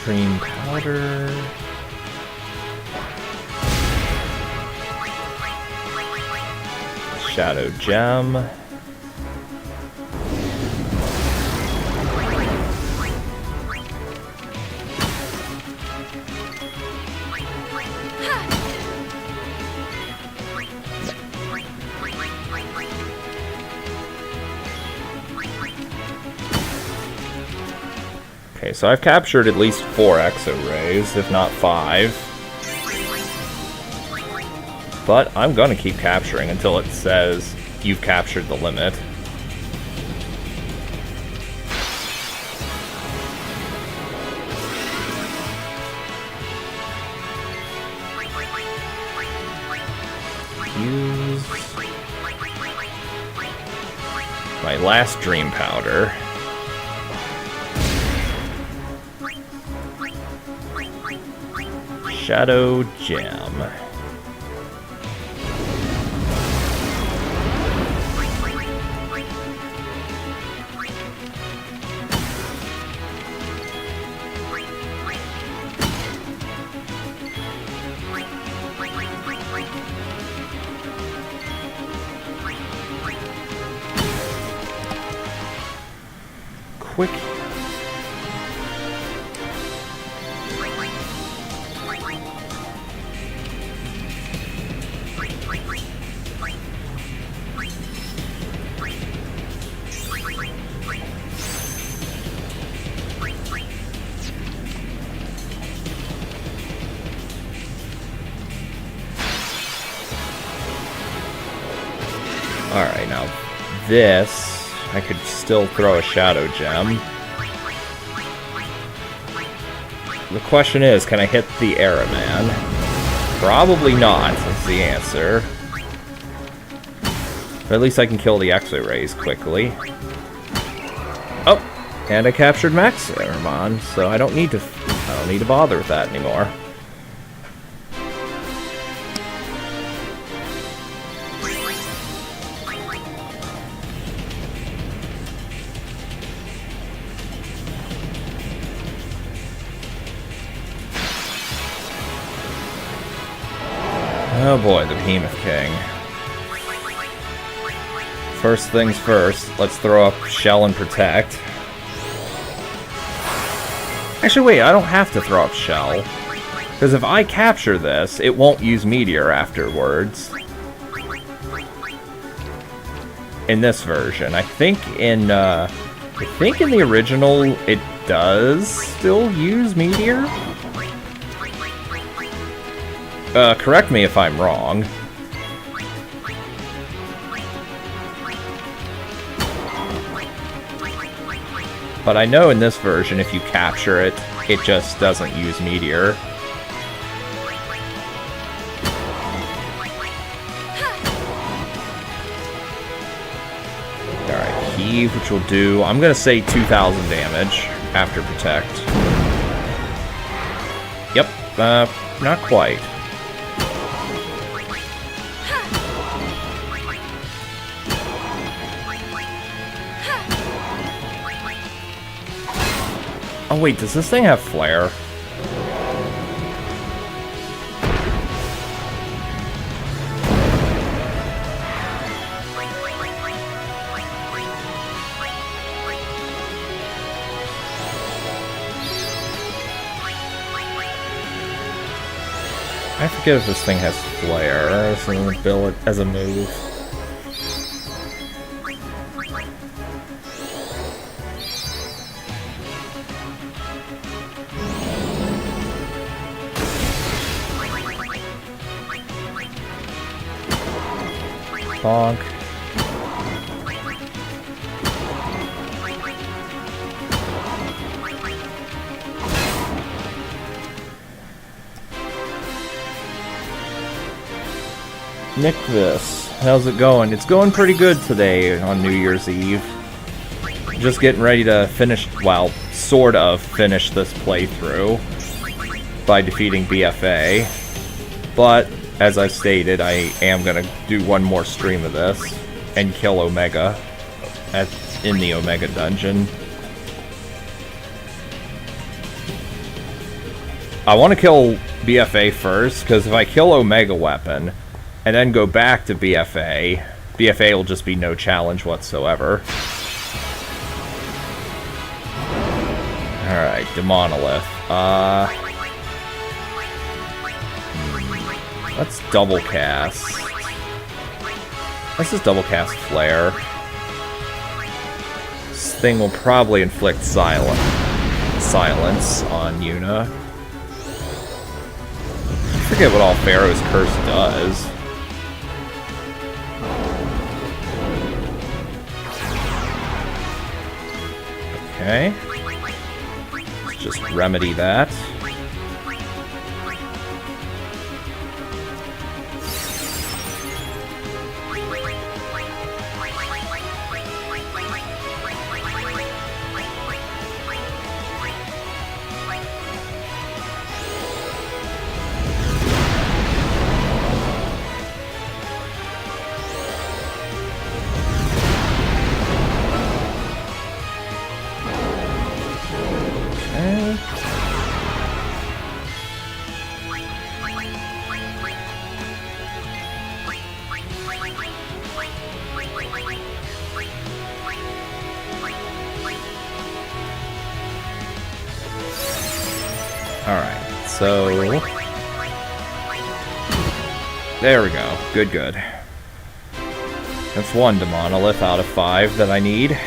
Dream powder. Shadow gem. Okay, so I've captured at least 4 exo-rays, if not 5. But I'm gonna keep capturing until it says you've captured the limit. Use my last dream powder. Shadow gem. Quick. Alright, now this, I could still throw a shadow gem. The question is, can I hit the Airman? Probably not, is the answer. But at least I can kill the Exo-Rays quickly. Oh, and I captured Max Airman, so I don't need to bother with that anymore. Oh boy, the Behemoth King. First things first, let's throw up Shell and Protect. Actually, wait, I don't have to throw up Shell. Because if I capture this, it won't use Meteor afterwards. In this version. I think in the original, it does still use Meteor. Correct me if I'm wrong. But I know in this version, if you capture it, it just doesn't use Meteor. Alright, Heave, which will do, I'm gonna say 2,000 damage after Protect. Yep, not quite. Oh wait, does this thing have flare? I forget if this thing has flare as an ability, as a move. Bonk. Nick this. How's it going? It's going pretty good today on New Year's Eve. Just getting ready to finish, well, sort of finish this playthrough by defeating BFA. But, as I stated, I am going to do one more stream of this and kill Omega in the Omega dungeon. I want to kill BFA first, because if I kill Omega Weapon and then go back to BFA, BFA will just be no challenge whatsoever. Alright, Demonolith. Let's double cast. Let's just double cast Flare. This thing will probably inflict silence on Yuna. I forget what all Pharaoh's Curse does. Okay. Let's just remedy that. Alright, so... there we go. Good, good. That's one Demonolith out of 5 that I need.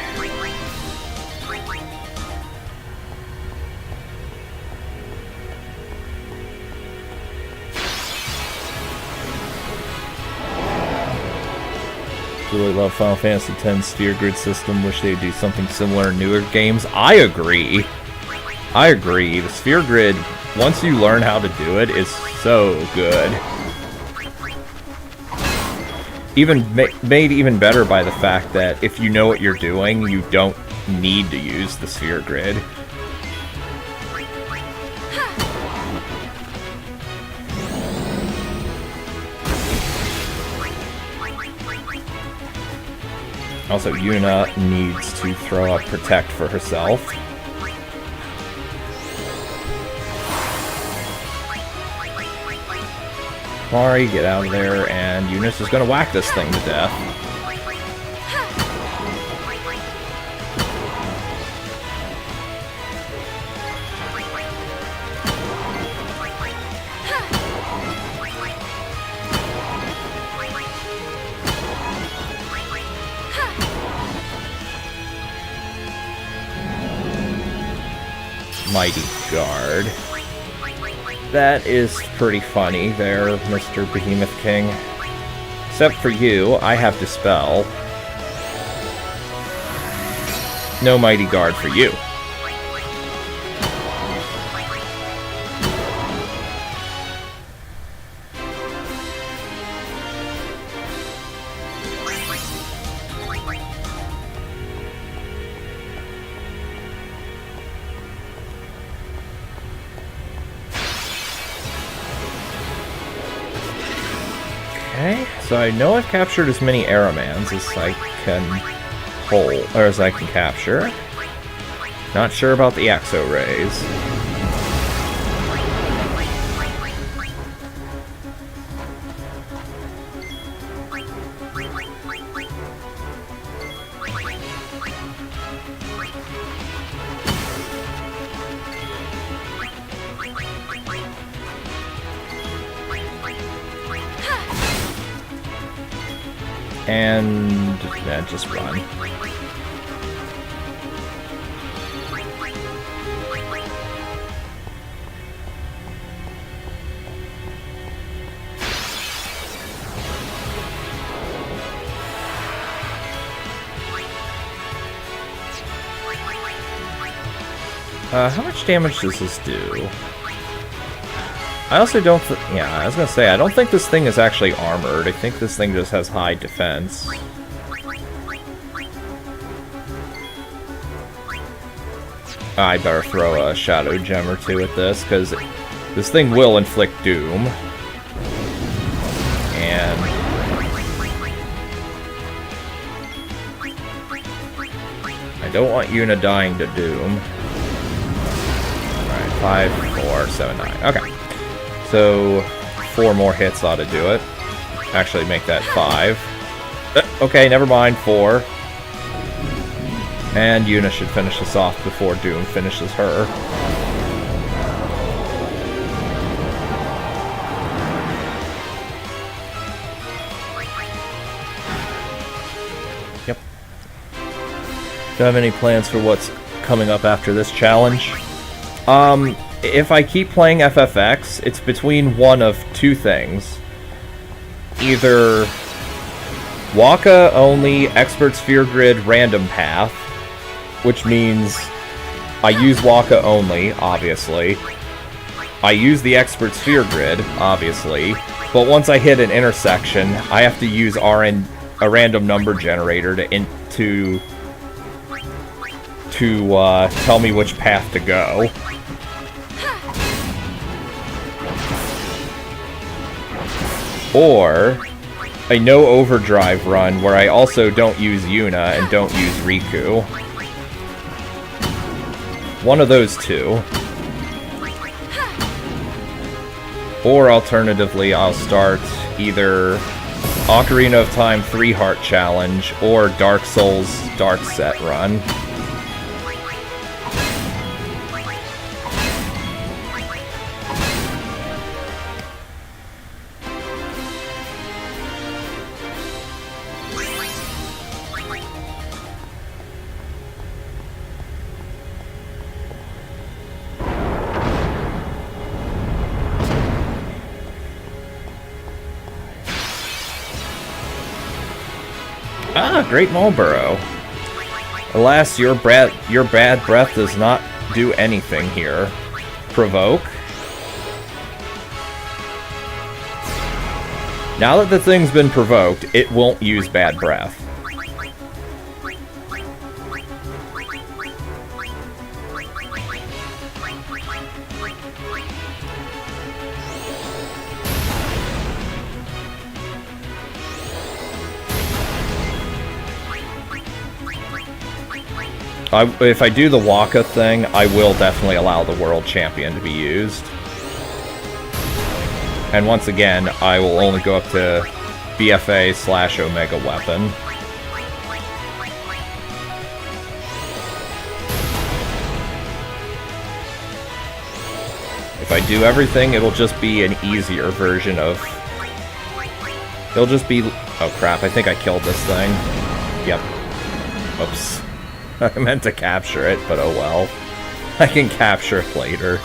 Really love Final Fantasy X Sphere Grid system. Wish they'd do something similar in newer games. I agree. I agree. The Sphere Grid, once you learn how to do it, is so good. Even made even better by the fact that if you know what you're doing, you don't need to use the Sphere Grid. Also, Yuna needs to throw up Protect for herself. Mari, get out of there, and Yuna's just gonna whack this thing to death. Mighty Guard. That is pretty funny there, Mr. Behemoth King. Except for you, I have Dispel. No Mighty Guard for you. Okay, so I know I've captured as many Aramans as I can hold, or as I can capture. Not sure about the Exo Rays. And yeah, just run. How much damage does this do? I also don't yeah, I was gonna say, I don't think this thing is actually armored. I think this thing just has high defense. I better throw a Shadow Gem or two at this, because this thing will inflict doom. And I don't want Yuna dying to doom. Alright, 5, 4, 7, 9. Okay. So, 4 more hits ought to do it. Actually, make that 5. Okay, never mind, 4. And Yuna should finish this off before Doom finishes her. Yep. Do you have any plans for what's coming up after this challenge? If I keep playing FFX, it's between one of two things. Either Waka only Expert Sphere Grid random path, which means I use Waka only, obviously. I use the Expert Sphere Grid, obviously. But once I hit an intersection, I have to use a random number generator to tell me which path to go. Or a no overdrive run where I also don't use Yuna and don't use Riku. One of those two. Or alternatively, I'll start either Ocarina of Time 3-Heart Challenge or Dark Souls Dark Set run. Ah, Great Marlborough. Alas, your bad breath does not do anything here. Provoke. Now that the thing's been provoked, it won't use bad breath. If I do the Waka thing, I will definitely allow the World Champion to be used. And once again, I will only go up to BFA/Omega Weapon. If I do everything, it'll just be an easier version of... It'll just be... Oh crap, I think I killed this thing. Yep. Oops. I meant to capture it, but oh well. I can capture it later.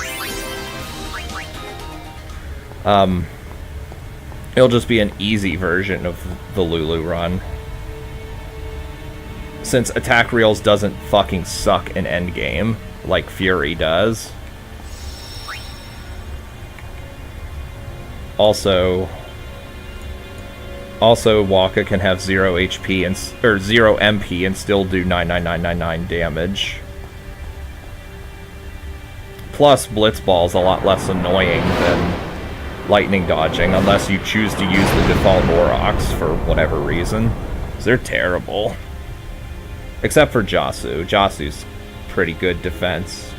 It'll just be an easy version of the Lulu run. Since Attack Reels doesn't fucking suck in endgame, like Fury does. Also, Waka can have 0 HP or 0 MP and still do 99999 damage. Plus, Blitzball is a lot less annoying than lightning dodging, unless you choose to use the default Aurochs for whatever reason. 'Cause they're terrible. Except for Jasu. Jasu's pretty good defense.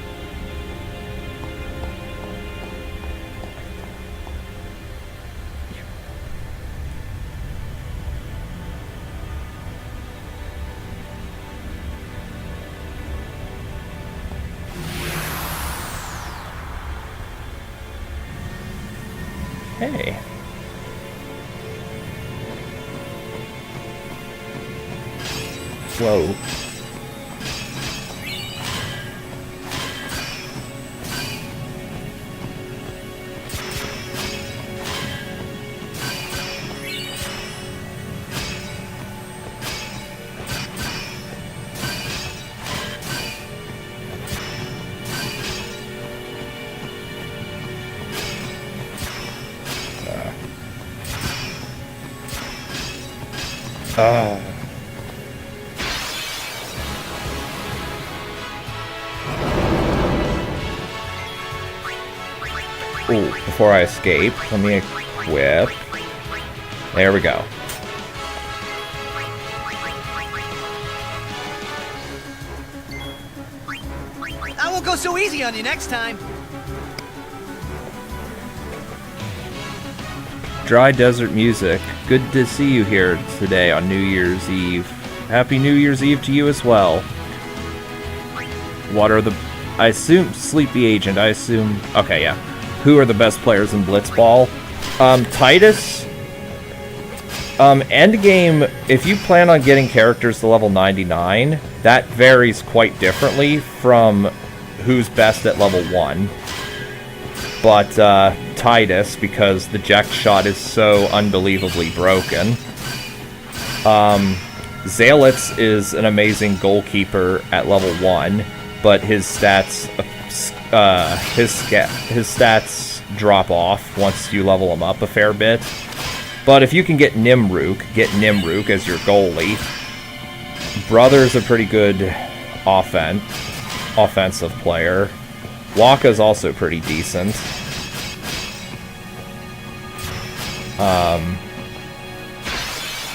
Hey. Whoa. Ooh, before I escape, let me equip. There we go. I won't go so easy on you next time. Dry Desert Music. Good to see you here today on New Year's Eve. Happy New Year's Eve to you as well. What are the... I assume... Sleepy Agent, I assume... Okay, yeah. Who are the best players in Blitzball? Titus. Endgame, if you plan on getting characters to level 99, that varies quite differently from who's best at level 1. But, Titus, because the Ject shot is so unbelievably broken. Zalitz is an amazing goalkeeper at level 1, but his stats... his stats drop off once you level him up a fair bit. But if you can get Nimruk as your goalie. Brother's a pretty good offensive player. Waka's also pretty decent.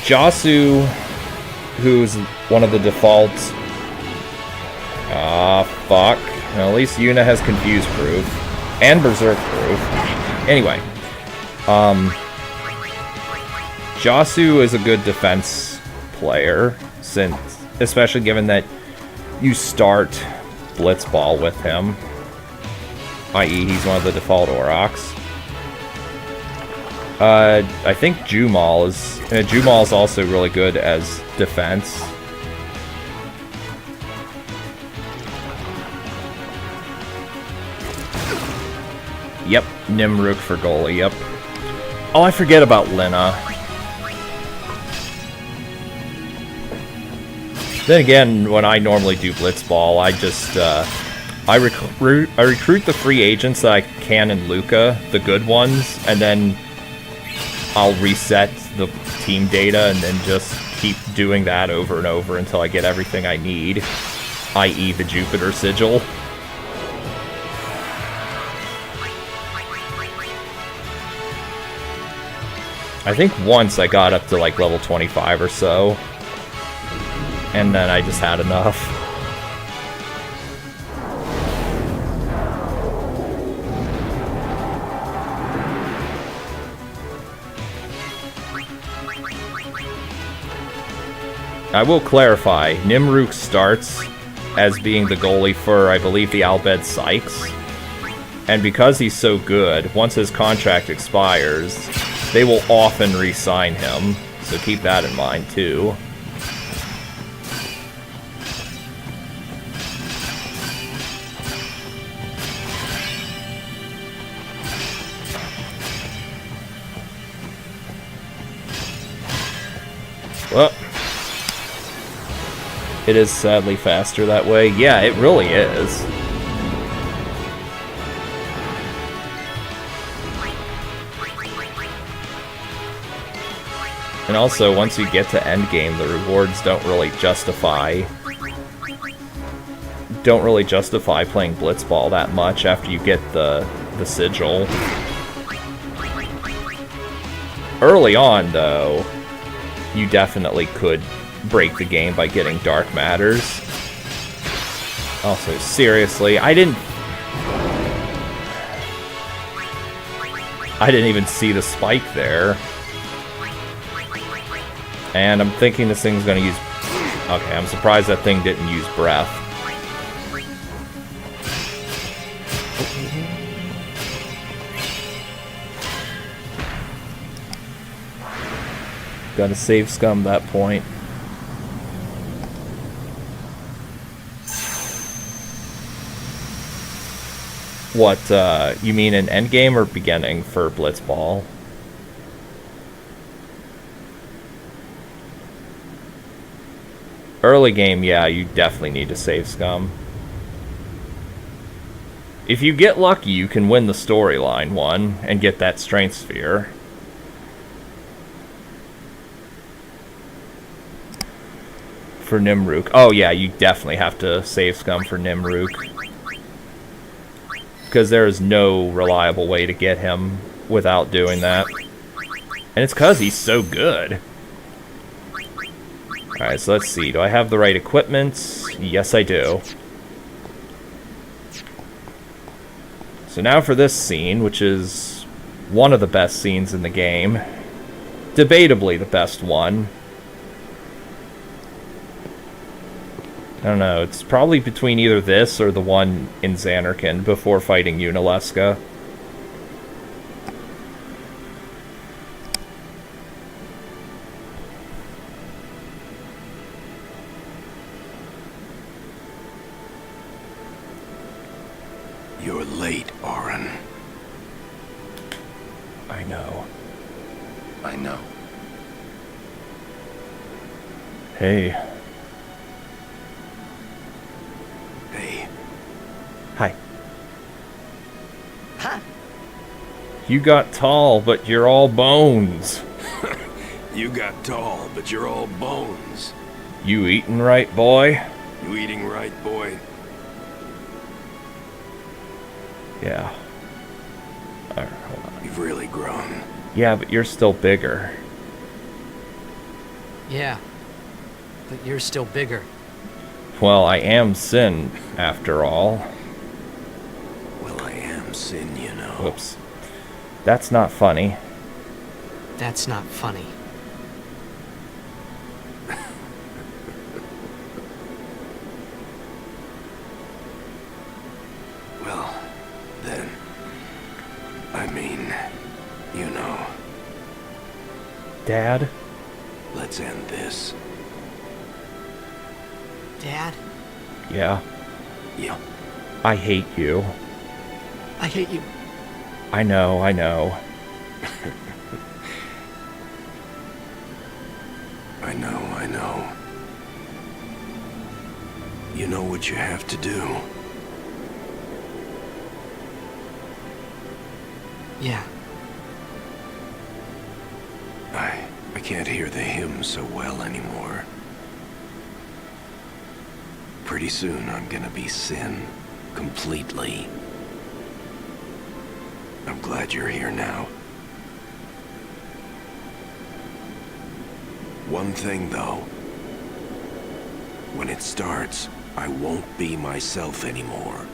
Jasu, who's one of the defaults. Fuck. Well, at least Yuna has Confuse Proof. And Berserk Proof. Anyway. Jasu is a good defense player, especially given that you start Blitzball with him. I.e., he's one of the default Aurochs. I think Jumal is also really good as defense. Yep, Nimruk for goalie, yep. Oh, I forget about Lina. Then again, when I normally do Blitzball, I just, I recruit the free agents that I can in Luca, the good ones, and then I'll reset the team data and then just keep doing that over and over until I get everything I need, i.e. the Jupiter Sigil. I think once I got up to like level 25 or so, and then I just had enough. I will clarify, Nimruk starts as being the goalie for, I believe, the Albed Sykes. And because he's so good, once his contract expires, they will often re-sign him, so keep that in mind too. Well, it is sadly faster that way. Yeah, it really is. And also, once you get to endgame, the rewards don't really justify playing Blitzball that much after you get the sigil. Early on, though, you definitely could break the game by getting Dark Matters. Also, seriously, I didn't even see the spike there. And I'm thinking this thing's gonna use... Okay, I'm surprised that thing didn't use breath. Gotta save scum that point. What, you mean in endgame or beginning for Blitzball? Early game, yeah, you definitely need to save scum. If you get lucky, you can win the storyline one and get that strength sphere. For Nimruk. Oh yeah, you definitely have to save scum for Nimruk. Because there is no reliable way to get him without doing that. And it's because he's so good. Alright, so let's see. Do I have the right equipment? Yes, I do. So now for this scene, which is one of the best scenes in the game. Debatably the best one. I don't know, it's probably between either this or the one in Xanarkand before fighting Yuna. You're late, Auron. I know. I know. Hey. Hey. Hi. Huh? You got tall, but you're all bones. You got tall, but you're all bones. You eatin' right, boy? You eating right, boy? Yeah. Alright, hold on. You've really grown. Yeah, but you're still bigger. Yeah, but you're still bigger. Well, I am Sin, after all. Well, I am Sin, you know. Whoops. That's not funny. That's not funny. Well, then, I mean, you know. Dad? Let's end this. Dad, Yeah. Yeah. I hate you. I hate you. I know, I know. I know. You know what you have to do. Yeah, I can't hear the hymn so well anymore. Pretty soon I'm gonna be Sin, completely. I'm glad you're here now. One thing though. When it starts, I won't be myself anymore.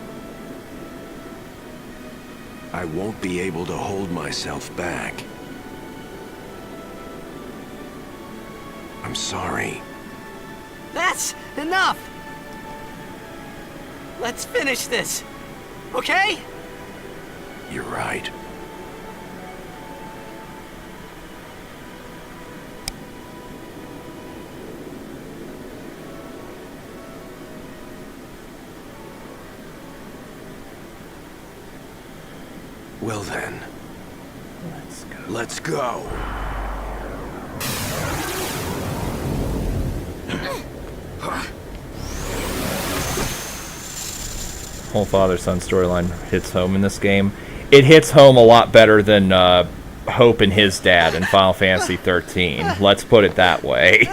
I won't be able to hold myself back. I'm sorry. that's enough! Let's finish this, okay? You're right. Well then, Let's go. let's go. Whole father-son storyline hits home in this game. It hits home a lot better than Hope and his dad in Final Fantasy 13. Let's put it that way.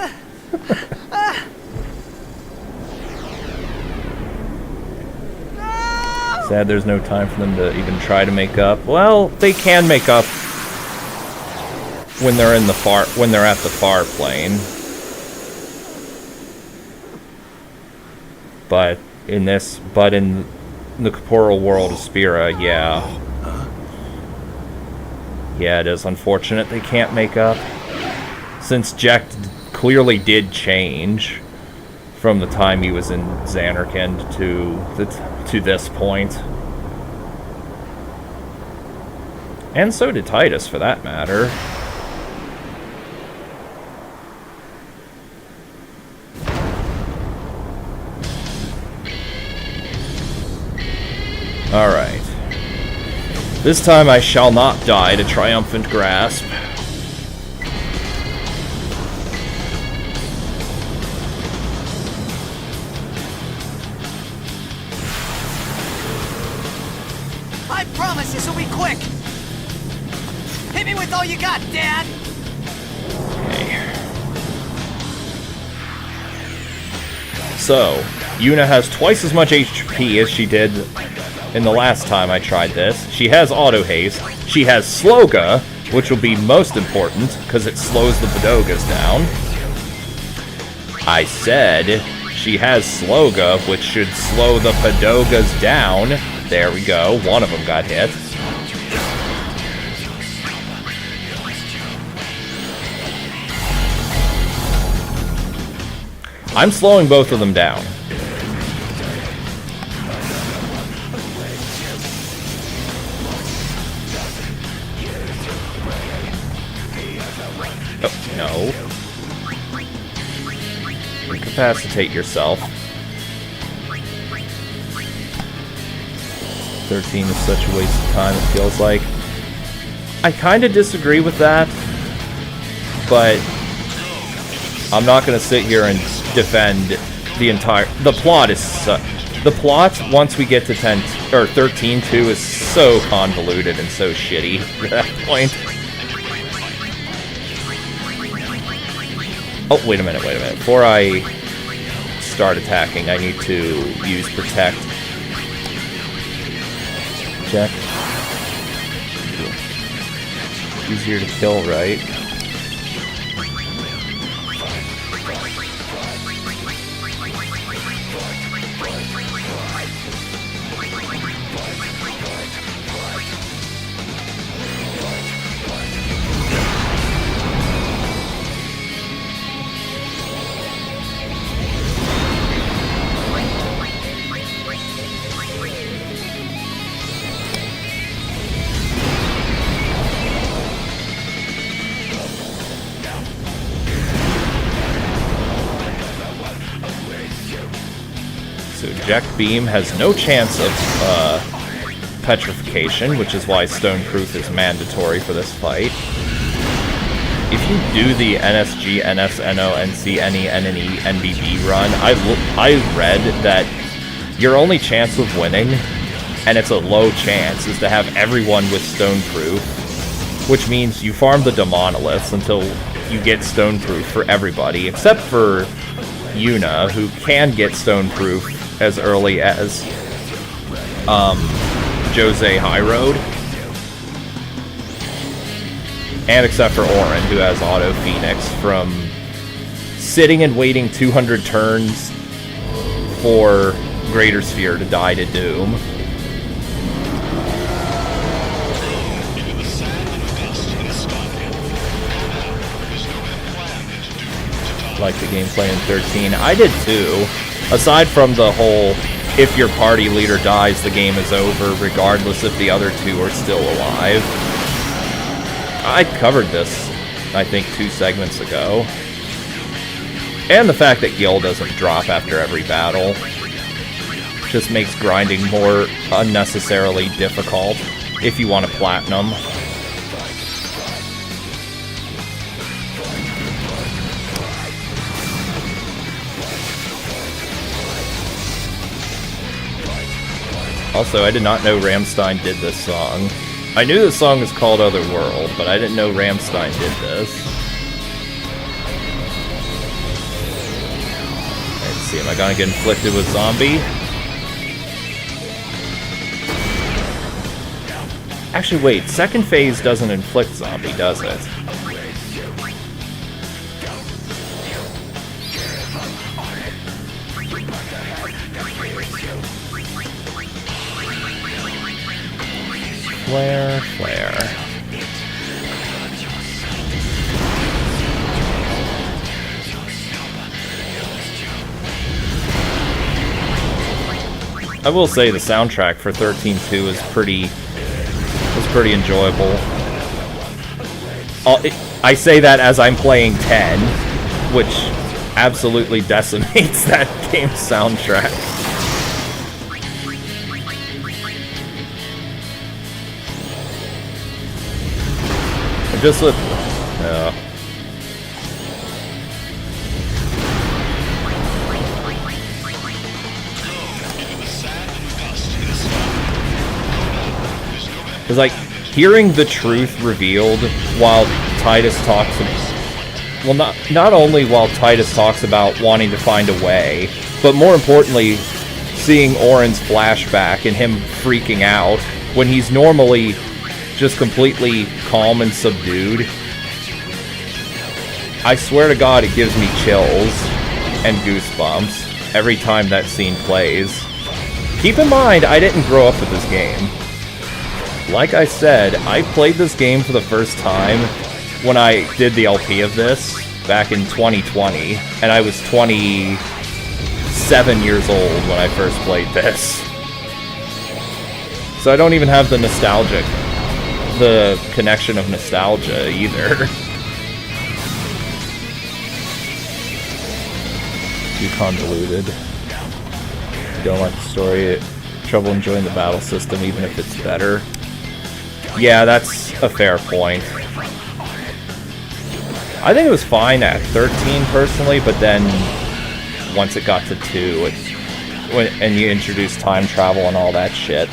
Sad there's no time for them to even try to make up. Well, they can make up when they're at the far plane. But in this, but in the corporeal world of Spira, yeah. Yeah, it is unfortunate they can't make up. Since Jack clearly did change from the time he was in Xanarkand to this point. And so did Titus, for that matter. Alright. This time I shall not die to triumphant grasp. I promise this will be quick. Hit me with all you got, Dad. Okay. So, Yuna has twice as much HP as she did in the last time I tried this. She has auto haste. She has Sloga, which will be most important because it slows the Padogas down. I said she has Sloga, which should slow the Padogas down. There we go. One of them got hit. I'm slowing both of them down. Oh, no. Incapacitate yourself. 13 is such a waste of time, it feels like. I kind of disagree with that, but I'm not going to sit here and defend the entire... The plot is... the plot, once we get to 10... or 13-2, is so convoluted and so shitty at that point. Oh, wait a minute. Before I start attacking, I need to use Protect. Check. Easier to kill, right? Jack Beam has no chance of petrification, which is why Stoneproof is mandatory for this fight. If you do the NSG, NS, NO, NC, NE, NNE, NBB run, I read that your only chance of winning, and it's a low chance, is to have everyone with Stoneproof, which means you farm the Demonoliths until you get Stoneproof for everybody, except for Yuna, who can get Stoneproof as early as Jose High Road. And except for Auron, who has Auto Phoenix from sitting and waiting 200 turns for Greater Sphere to die to Doom. Like the gameplay in 13. I did too. Aside from the whole, if your party leader dies, the game is over, regardless if the other two are still alive. I covered this, I think, 2 segments ago. And the fact that Gil doesn't drop after every battle just makes grinding more unnecessarily difficult if you want to platinum. Also, I did not know Rammstein did this song. I knew this song was called Otherworld, but I didn't know Rammstein did this. Let's see, am I gonna get inflicted with zombie? Actually, wait, second phase doesn't inflict zombie, does it? Flare, flare. I will say the soundtrack for 13-2 is pretty enjoyable. I say that as I'm playing 10, which absolutely decimates that game's soundtrack. Just with... Because, like, hearing the truth revealed while Titus talks... Well, not only while Titus talks about wanting to find a way, but more importantly, seeing Orin's flashback and him freaking out when he's normally just completely calm and subdued. I swear to God, it gives me chills and goosebumps every time that scene plays. Keep in mind, I didn't grow up with this game. Like I said, I played this game for the first time when I did the LP of this back in 2020, and I was 27 years old when I first played this. So I don't even have the connection of nostalgia either. Too convoluted. You don't like the story, trouble enjoying the battle system even if it's better. Yeah, that's a fair point. I think it was fine at 13 personally, but then once it got to 2, and you introduced time travel and all that shit,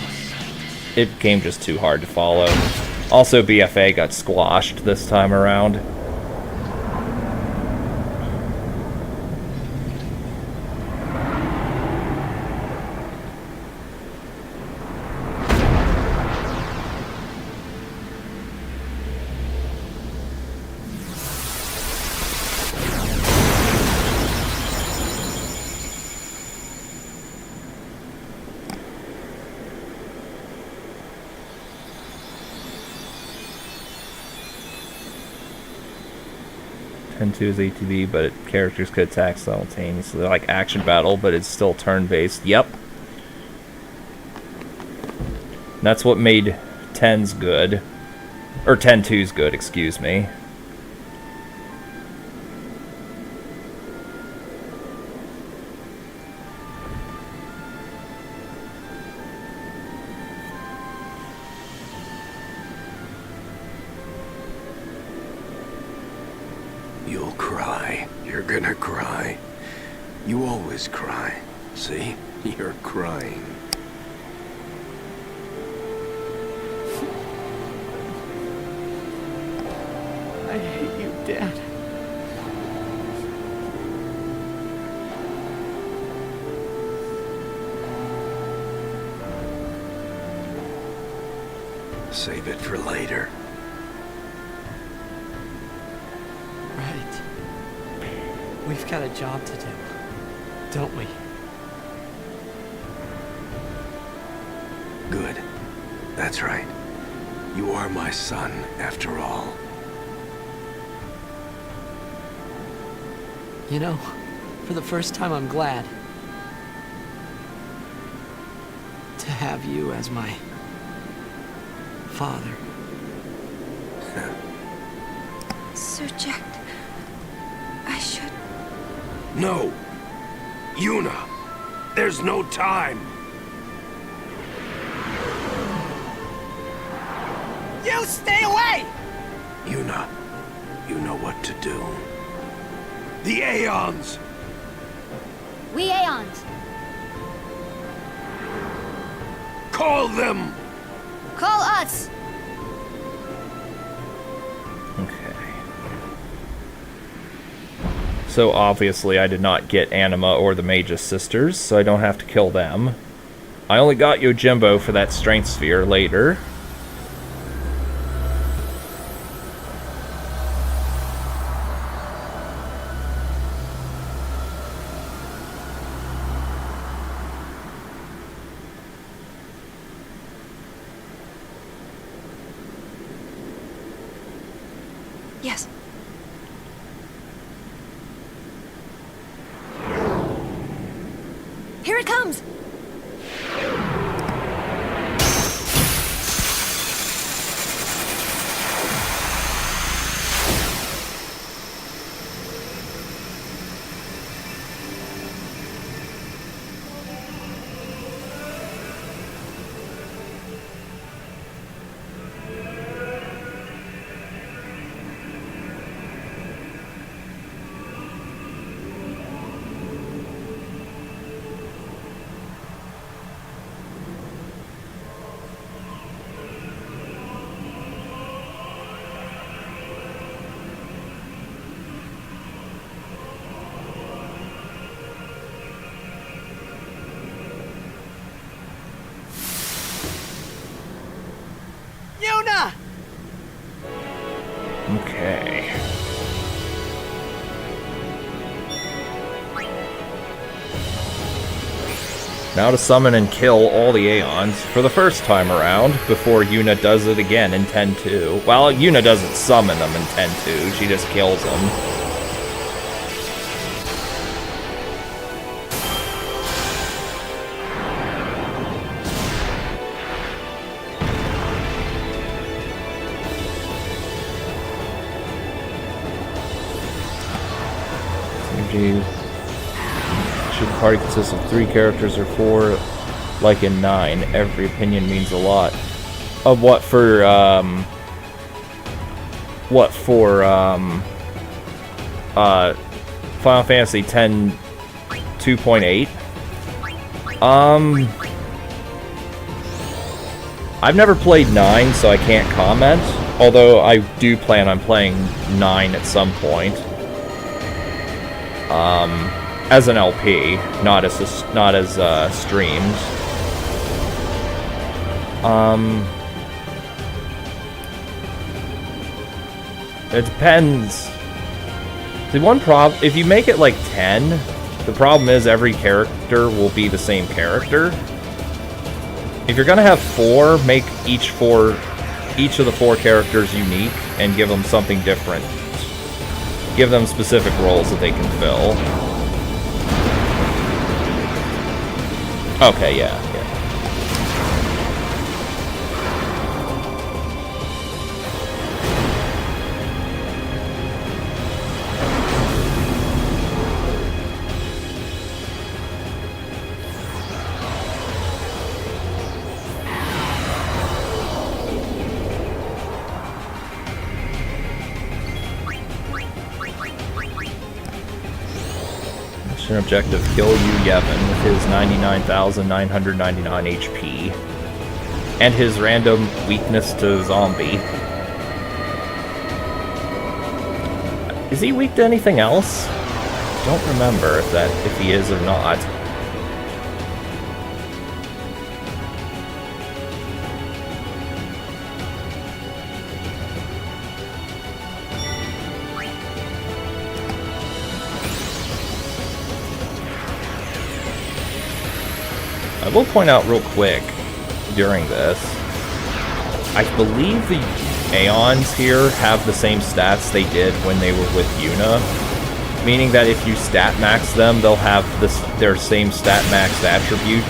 it became just too hard to follow. Also, BFA got squashed this time around. And 2 is ATV, but characters could attack simultaneously, like action battle, but it's still turn-based. Yep. And that's what made 10's good. Or 10-2's good, excuse me. You'll cry. You're gonna cry. You always cry. See? You're crying. I hate you, Dad. Save it for later. Right. We've got a job to do, don't we? Good. That's right. You are my son, after all. You know, for the first time I'm glad to have you as my father. Sir Jack, I should... No! Yuna! There's no time! You stay away! Yuna, you know what to do. The Aeons! We Aeons. Call them! Call us! Okay. So obviously I did not get Anima or the Magus Sisters, so I don't have to kill them. I only got Yojimbo for that Strength Sphere later. Yes. Here it comes! Yuna! Okay. Now to summon and kill all the Aeons for the first time around, before Yuna does it again in 10-2. Well, Yuna doesn't summon them in 10-2, she just kills them. Should the party consist of 3 characters or 4, like in 9? Every opinion means a lot. Of what for, Final Fantasy X 2.8? I've never played 9, so I can't comment. Although I do plan on playing 9 at some point. As an LP, not as streamed. It depends. The one problem, if you make it like 10, the problem is every character will be the same character. If you're gonna have 4, make each of the 4 characters unique and give them something different. Give them specific roles that they can fill. Okay, yeah. Mission objective, kill Yu Yevon with his 99,999 HP. And his random weakness to zombie. Is he weak to anything else? Don't remember if he is or not. I will point out real quick during this, I believe the Aeons here have the same stats they did when they were with Yuna, meaning that if you stat max them, they'll have their same stat maxed attributes,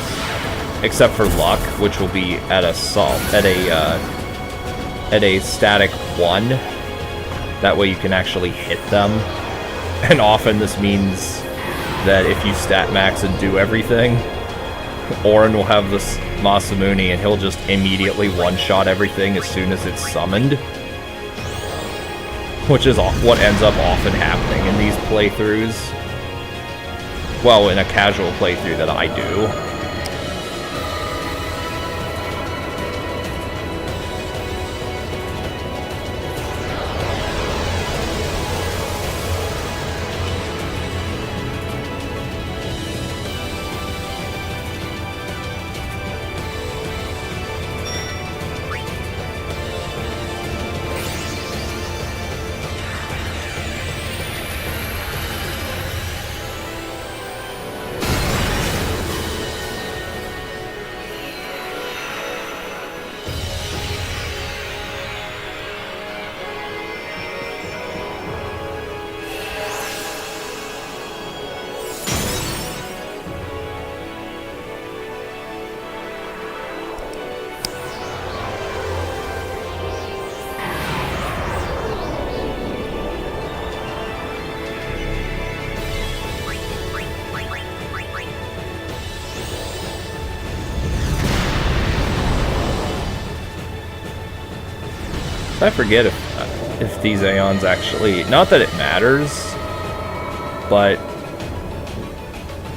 except for luck, which will be at a static 1. That way you can actually hit them, and often this means that if you stat max and do everything, Auron will have this Masamune and he'll just immediately one-shot everything as soon as it's summoned. Which is what ends up often happening in these playthroughs. Well, in a casual playthrough that I do. I forget if these Aeons actually... Not that it matters, but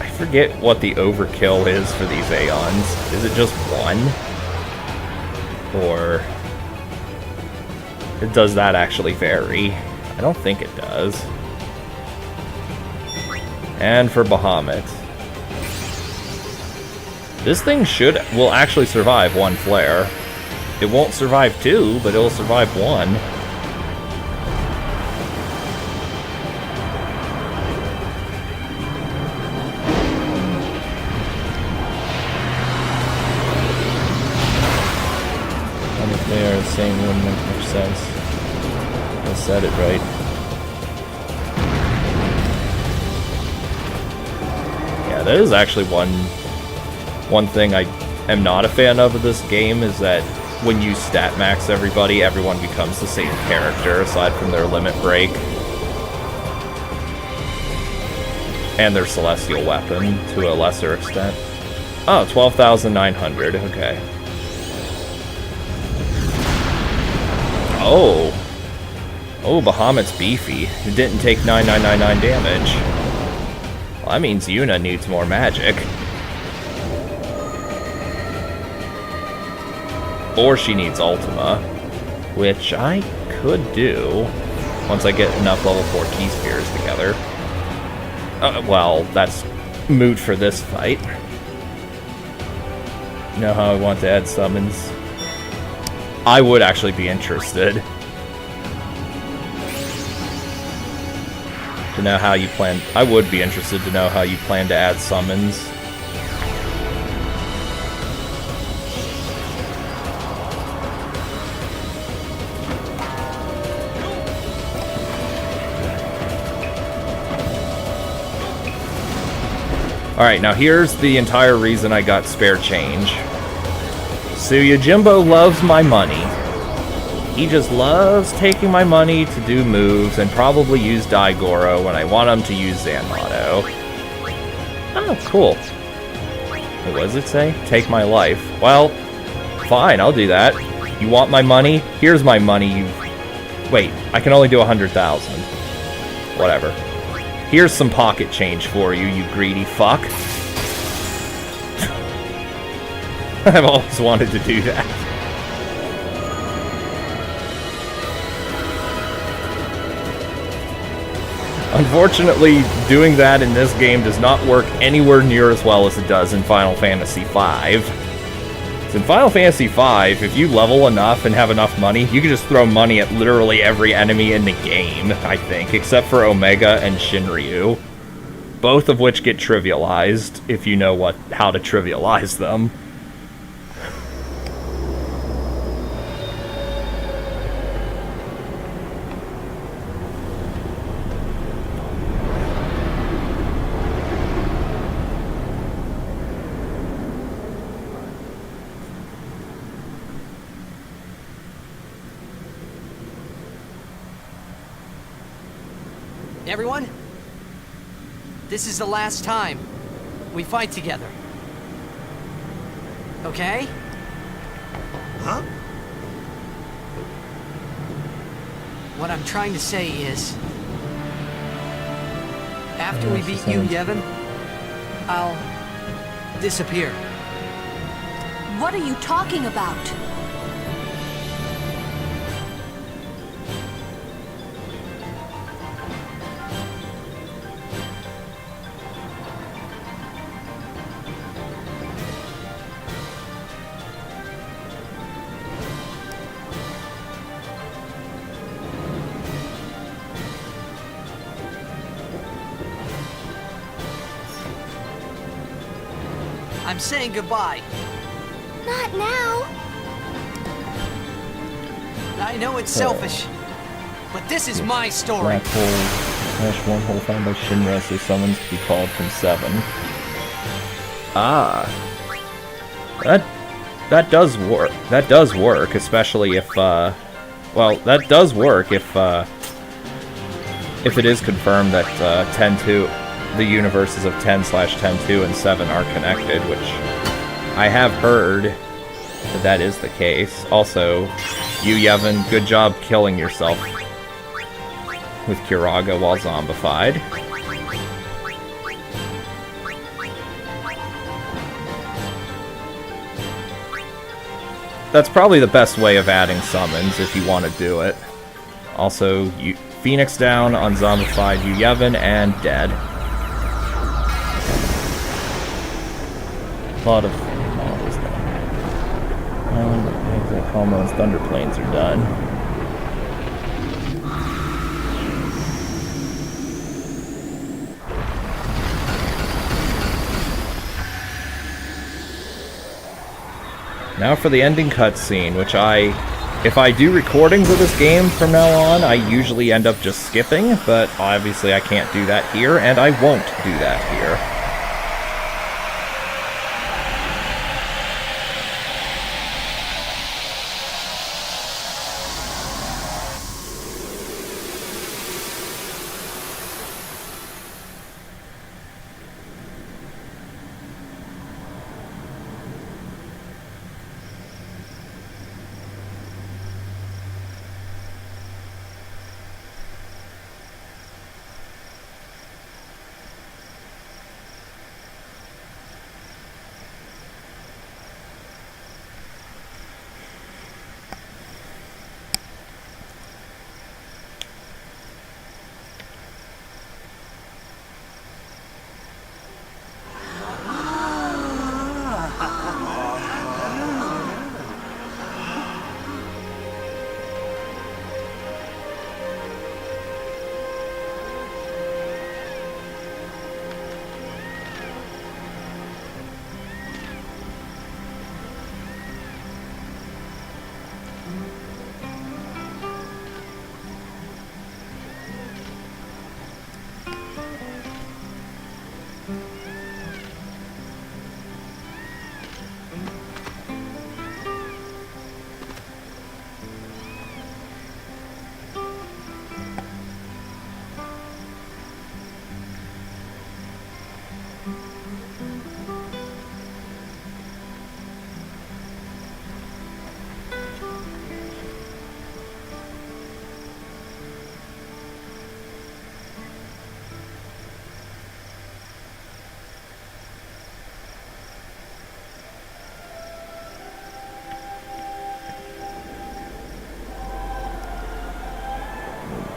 I forget what the overkill is for these Aeons. Is it just 1? Or does that actually vary? I don't think it does. And for Bahamut. This thing will actually survive 1 flare. It won't survive 2, but it'll survive 1. And if they are the same, it wouldn't make much sense. I said it right. Yeah, that is actually one thing I am not a fan of this game, is that when you stat max everybody, everyone becomes the same character, aside from their limit break. And their celestial weapon, to a lesser extent. Oh, 12,900, okay. Oh, Bahamut's beefy. It didn't take 9999 damage. Well, that means Yuna needs more magic. Or she needs Ultima, which I could do once I get enough level 4 key spheres together. Well, that's moot for this fight. You know how I want to add summons? I would actually be interested to know how you plan. I would be interested to know how you plan to add summons. Alright, now here's the entire reason I got spare change. So Yojimbo loves my money. He just loves taking my money to do moves and probably use Daigoro when I want him to use Zanmato. Oh, cool. What does it say? Take my life. Well, fine, I'll do that. You want my money? Here's my money. Wait, I can only do 100,000. Whatever. Here's some pocket change for you, you greedy fuck. I've always wanted to do that. Unfortunately, doing that in this game does not work anywhere near as well as it does in Final Fantasy V. So in Final Fantasy V, if you level enough and have enough money, you can just throw money at literally every enemy in the game, I think, except for Omega and Shinryu. Both of which get trivialized, if you know how to trivialize them. Everyone, this is the last time we fight together. Okay? Huh? What I'm trying to say is, after we beat you, Yevon, I'll disappear. What are you talking about? I'm saying goodbye. Not now. I know it's selfish, but this is my story. Black hole / wormhole found by Shinra, so summons to be called from 7. Ah. That does work. That does work, especially if, well, that does work if it is confirmed that 10-2, the universes of 10/10-2 and 7 are connected, which I have heard that is the case. Also, You, Yevon, good job killing yourself with Kiraga while zombified. That's probably the best way of adding summons if you want to do it. Also, Phoenix down on zombified you, Yevon, and dead. A lot of models done. Homo's Thunder Plains are done. Now for the ending cutscene, which if I do recordings of this game from now on, I usually end up just skipping, but obviously I can't do that here, and I won't do that here.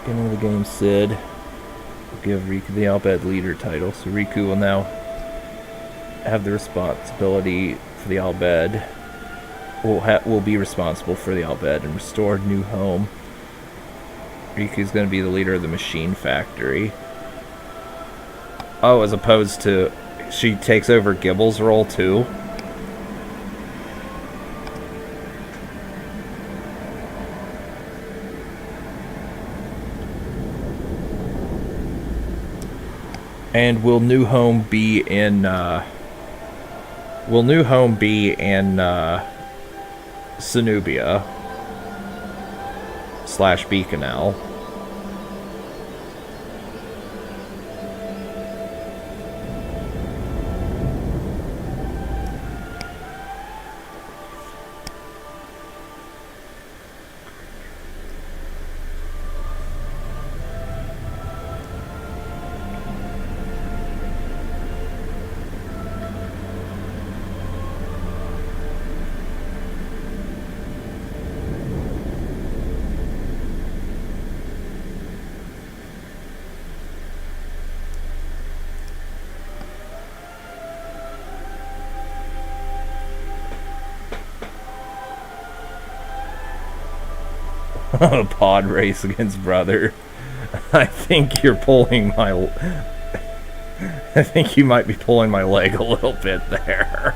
Beginning of the game, Sid will give Riku the Al Bhed leader title, so Riku will now have the responsibility for the Al Bhed. Will be responsible for the Al Bhed and restore new home. Riku's going to be the leader of the machine factory. Oh, as opposed to she takes over Gibble's role too. And will New Home be in Cenubia / Beaconel? Pod race against brother. I think you're pulling my... I think you might be pulling my leg a little bit there.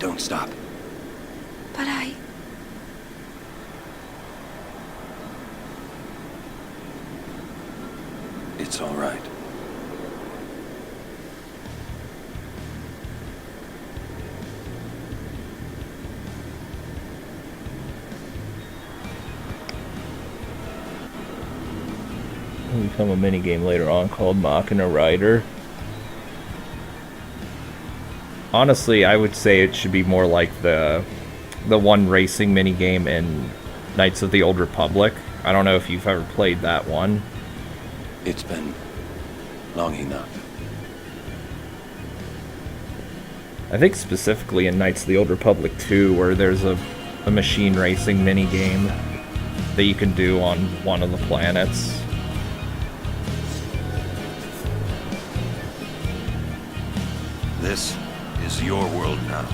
Don't stop. But It's all right. Will become a minigame later on called Machina Rider. Honestly, I would say it should be more like the one racing minigame in Knights of the Old Republic. I don't know if you've ever played that one. It's been long enough. I think specifically in Knights of the Old Republic 2, where there's a machine racing minigame that you can do on one of the planets. This is your world now.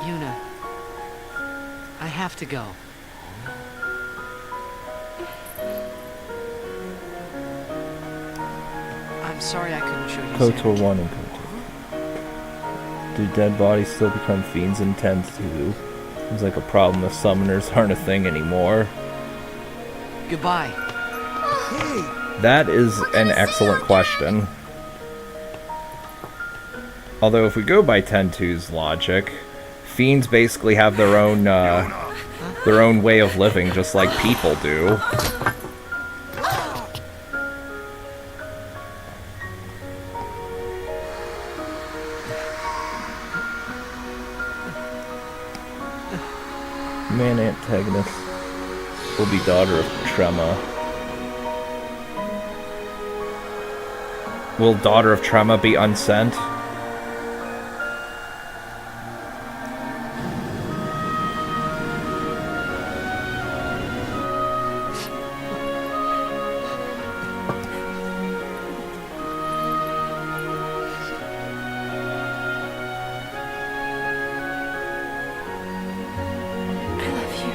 Yuna, I have to go. I'm sorry I couldn't show you KOTOR Xanadu. 1 and KOTOR. Do dead bodies still become fiends in 10-2? Seems like a problem if summoners aren't a thing anymore. Goodbye. That is an excellent question. Although if we go by 10-2's logic, fiends basically have their own way of living, just like people do. Main antagonist will be daughter of Trema. Will daughter of Trema be unsent? I love you.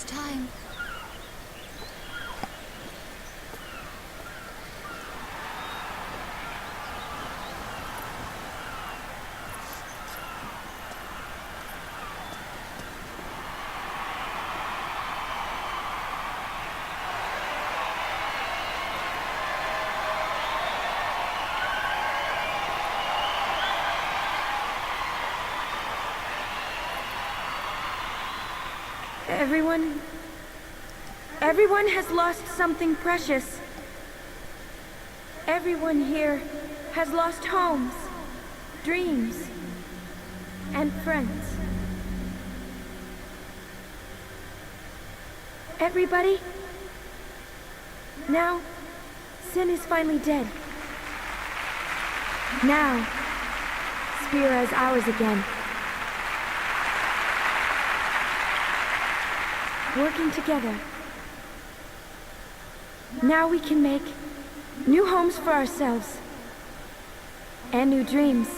this time. Everyone has lost something precious. Everyone here has lost homes, dreams, and friends. Everybody, now, Sin is finally dead. Now, Spira is ours again. Working together. Now we can make new homes for ourselves. And new dreams.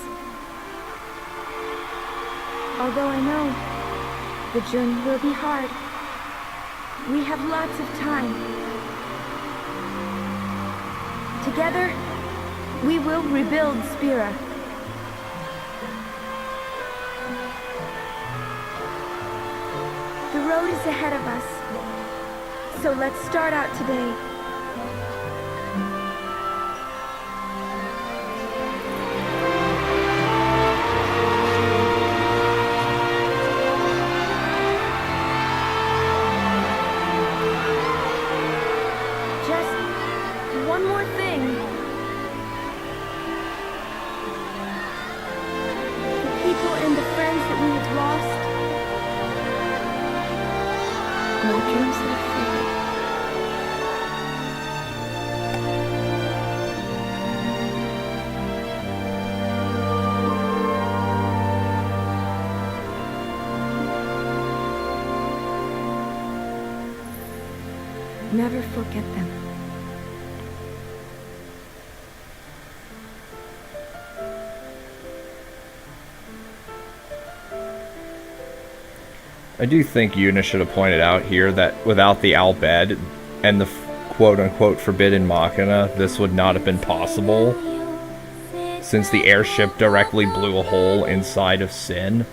Although I know the journey will be hard, we have lots of time. Together, we will rebuild Spira. The road is ahead of us, so let's start out today. Just one more thing. The people and the friends that we have lost. No dreams that fade. Never forget them. I do think Yuna should have pointed out here that without the Al Bhed and the quote-unquote forbidden Machina, this would not have been possible, since the airship directly blew a hole inside of Sin,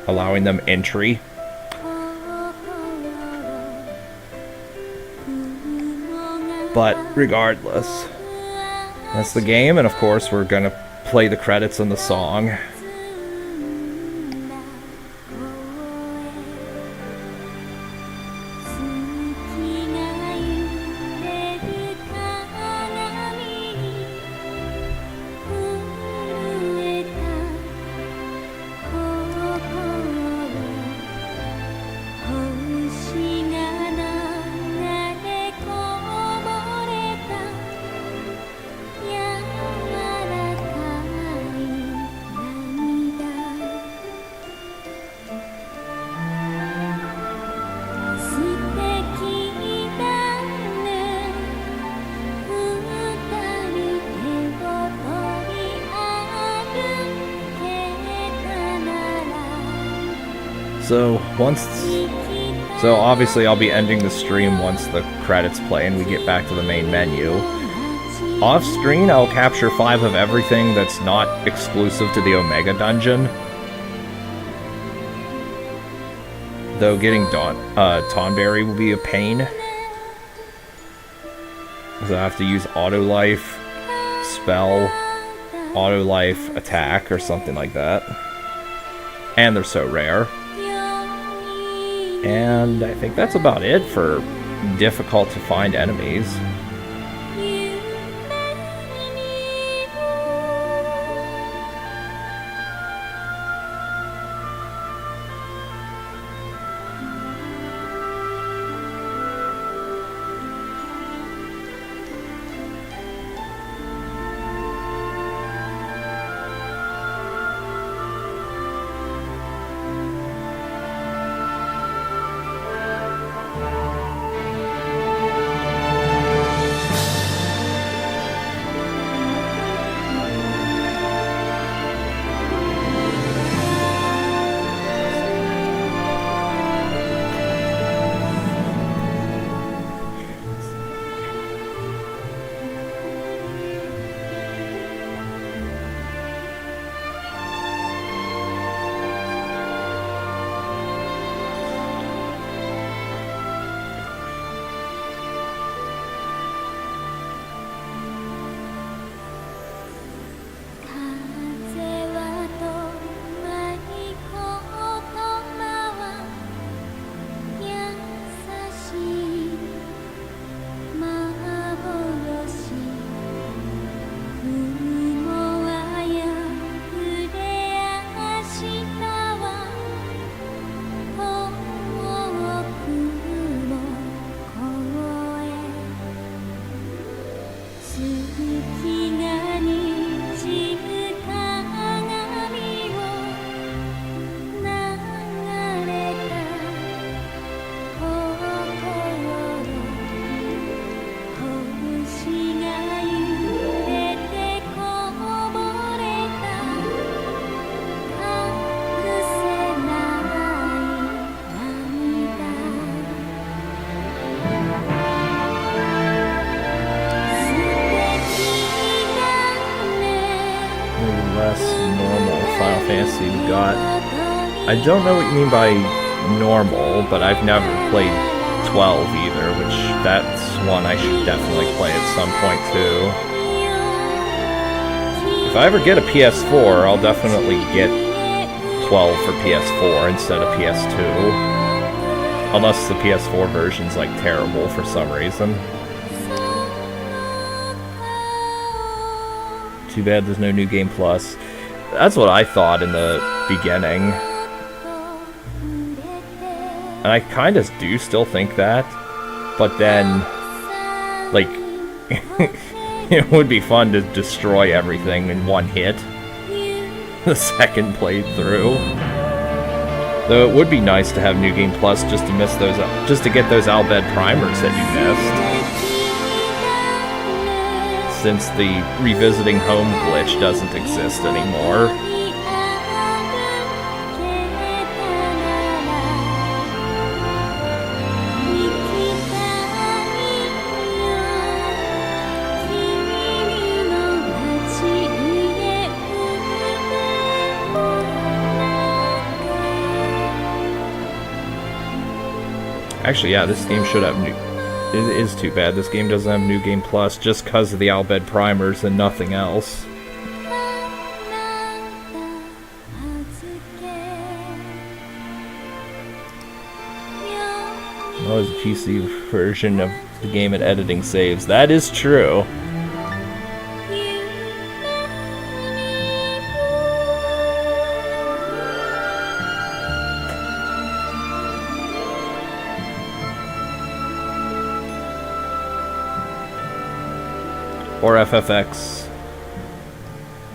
allowing them entry. But regardless, that's the game, and of course we're gonna play the credits and the song. So obviously I'll be ending the stream once the credits play and we get back to the main menu. Off screen, I'll capture 5 of everything that's not exclusive to the Omega Dungeon. Though getting Tonberry will be a pain. Because I have to use Auto Life, Spell, Auto Life, Attack, or something like that. And they're so rare. And I think that's about it for difficult to find enemies. see, we've got... I don't know what you mean by normal, but I've never played 12 either, which that's one I should definitely play at some point too. If I ever get a PS4, I'll definitely get 12 for PS4 instead of PS2. Unless the PS4 version's like terrible for some reason. Too bad there's no New Game Plus. That's what I thought in the beginning. And I kind of do still think that. But then, like, it would be fun to destroy everything in one hit. The second playthrough. Though it would be nice to have New Game Plus just to miss those, just to get those Albed primers that you missed. Since the revisiting home glitch doesn't exist anymore. Actually, yeah, this game should have new... It is too bad this game doesn't have New Game Plus just because of the Albed primers and nothing else. Oh, there's a PC version of the game and editing saves. That is true. Or FFX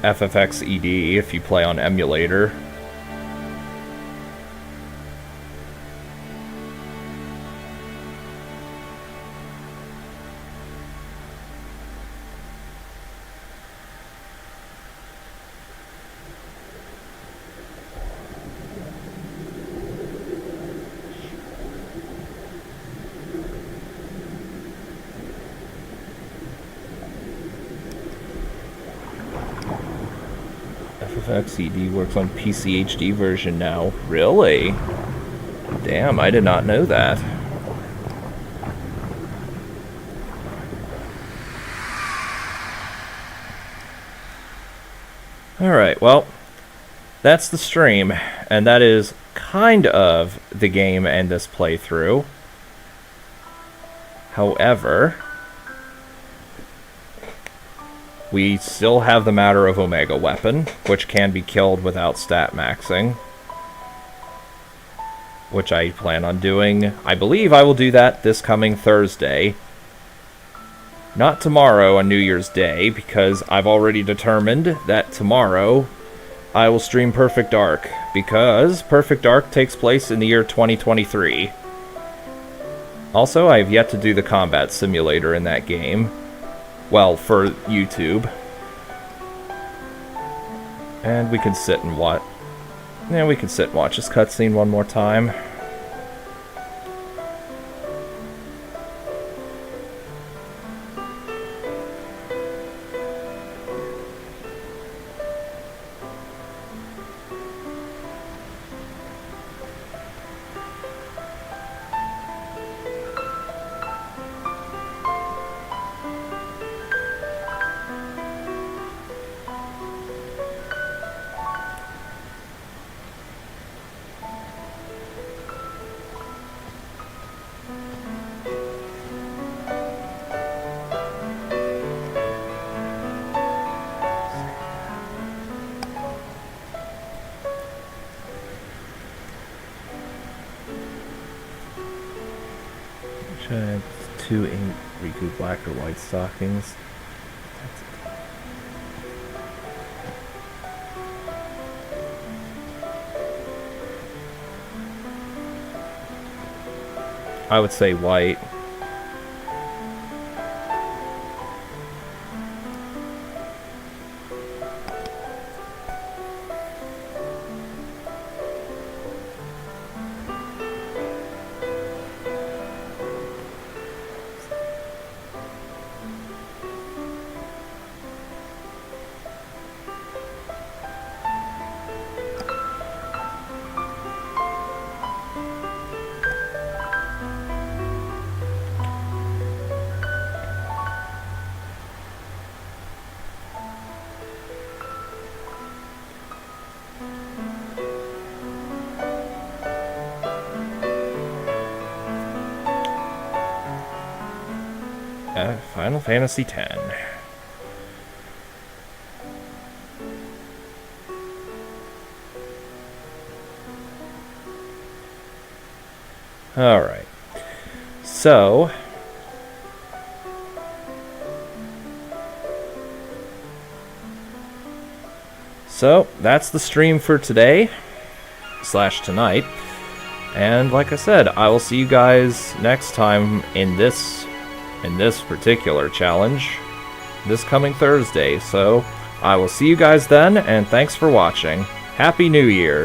ED if you play on emulator. FFX-ED works on PC HD version now. Really? Damn, I did not know that. Alright, well, that's the stream, and that is kind of the game and this playthrough. However, we still have the matter of Omega Weapon, which can be killed without stat maxing. Which I plan on doing. I believe I will do that this coming Thursday. Not tomorrow on New Year's Day, because I've already determined that tomorrow I will stream Perfect Dark, because Perfect Dark takes place in the year 2023. Also, I have yet to do the combat simulator in that game. Well, for YouTube. And we can sit and watch. Yeah, we can sit and watch this cutscene one more time. Two ink Riku black or white stockings. I would say white. Final Fantasy X. Alright. So that's the stream for today / tonight. And like I said, I will see you guys next time in this particular challenge this coming Thursday. So I will see you guys then, and thanks for watching. Happy New Year.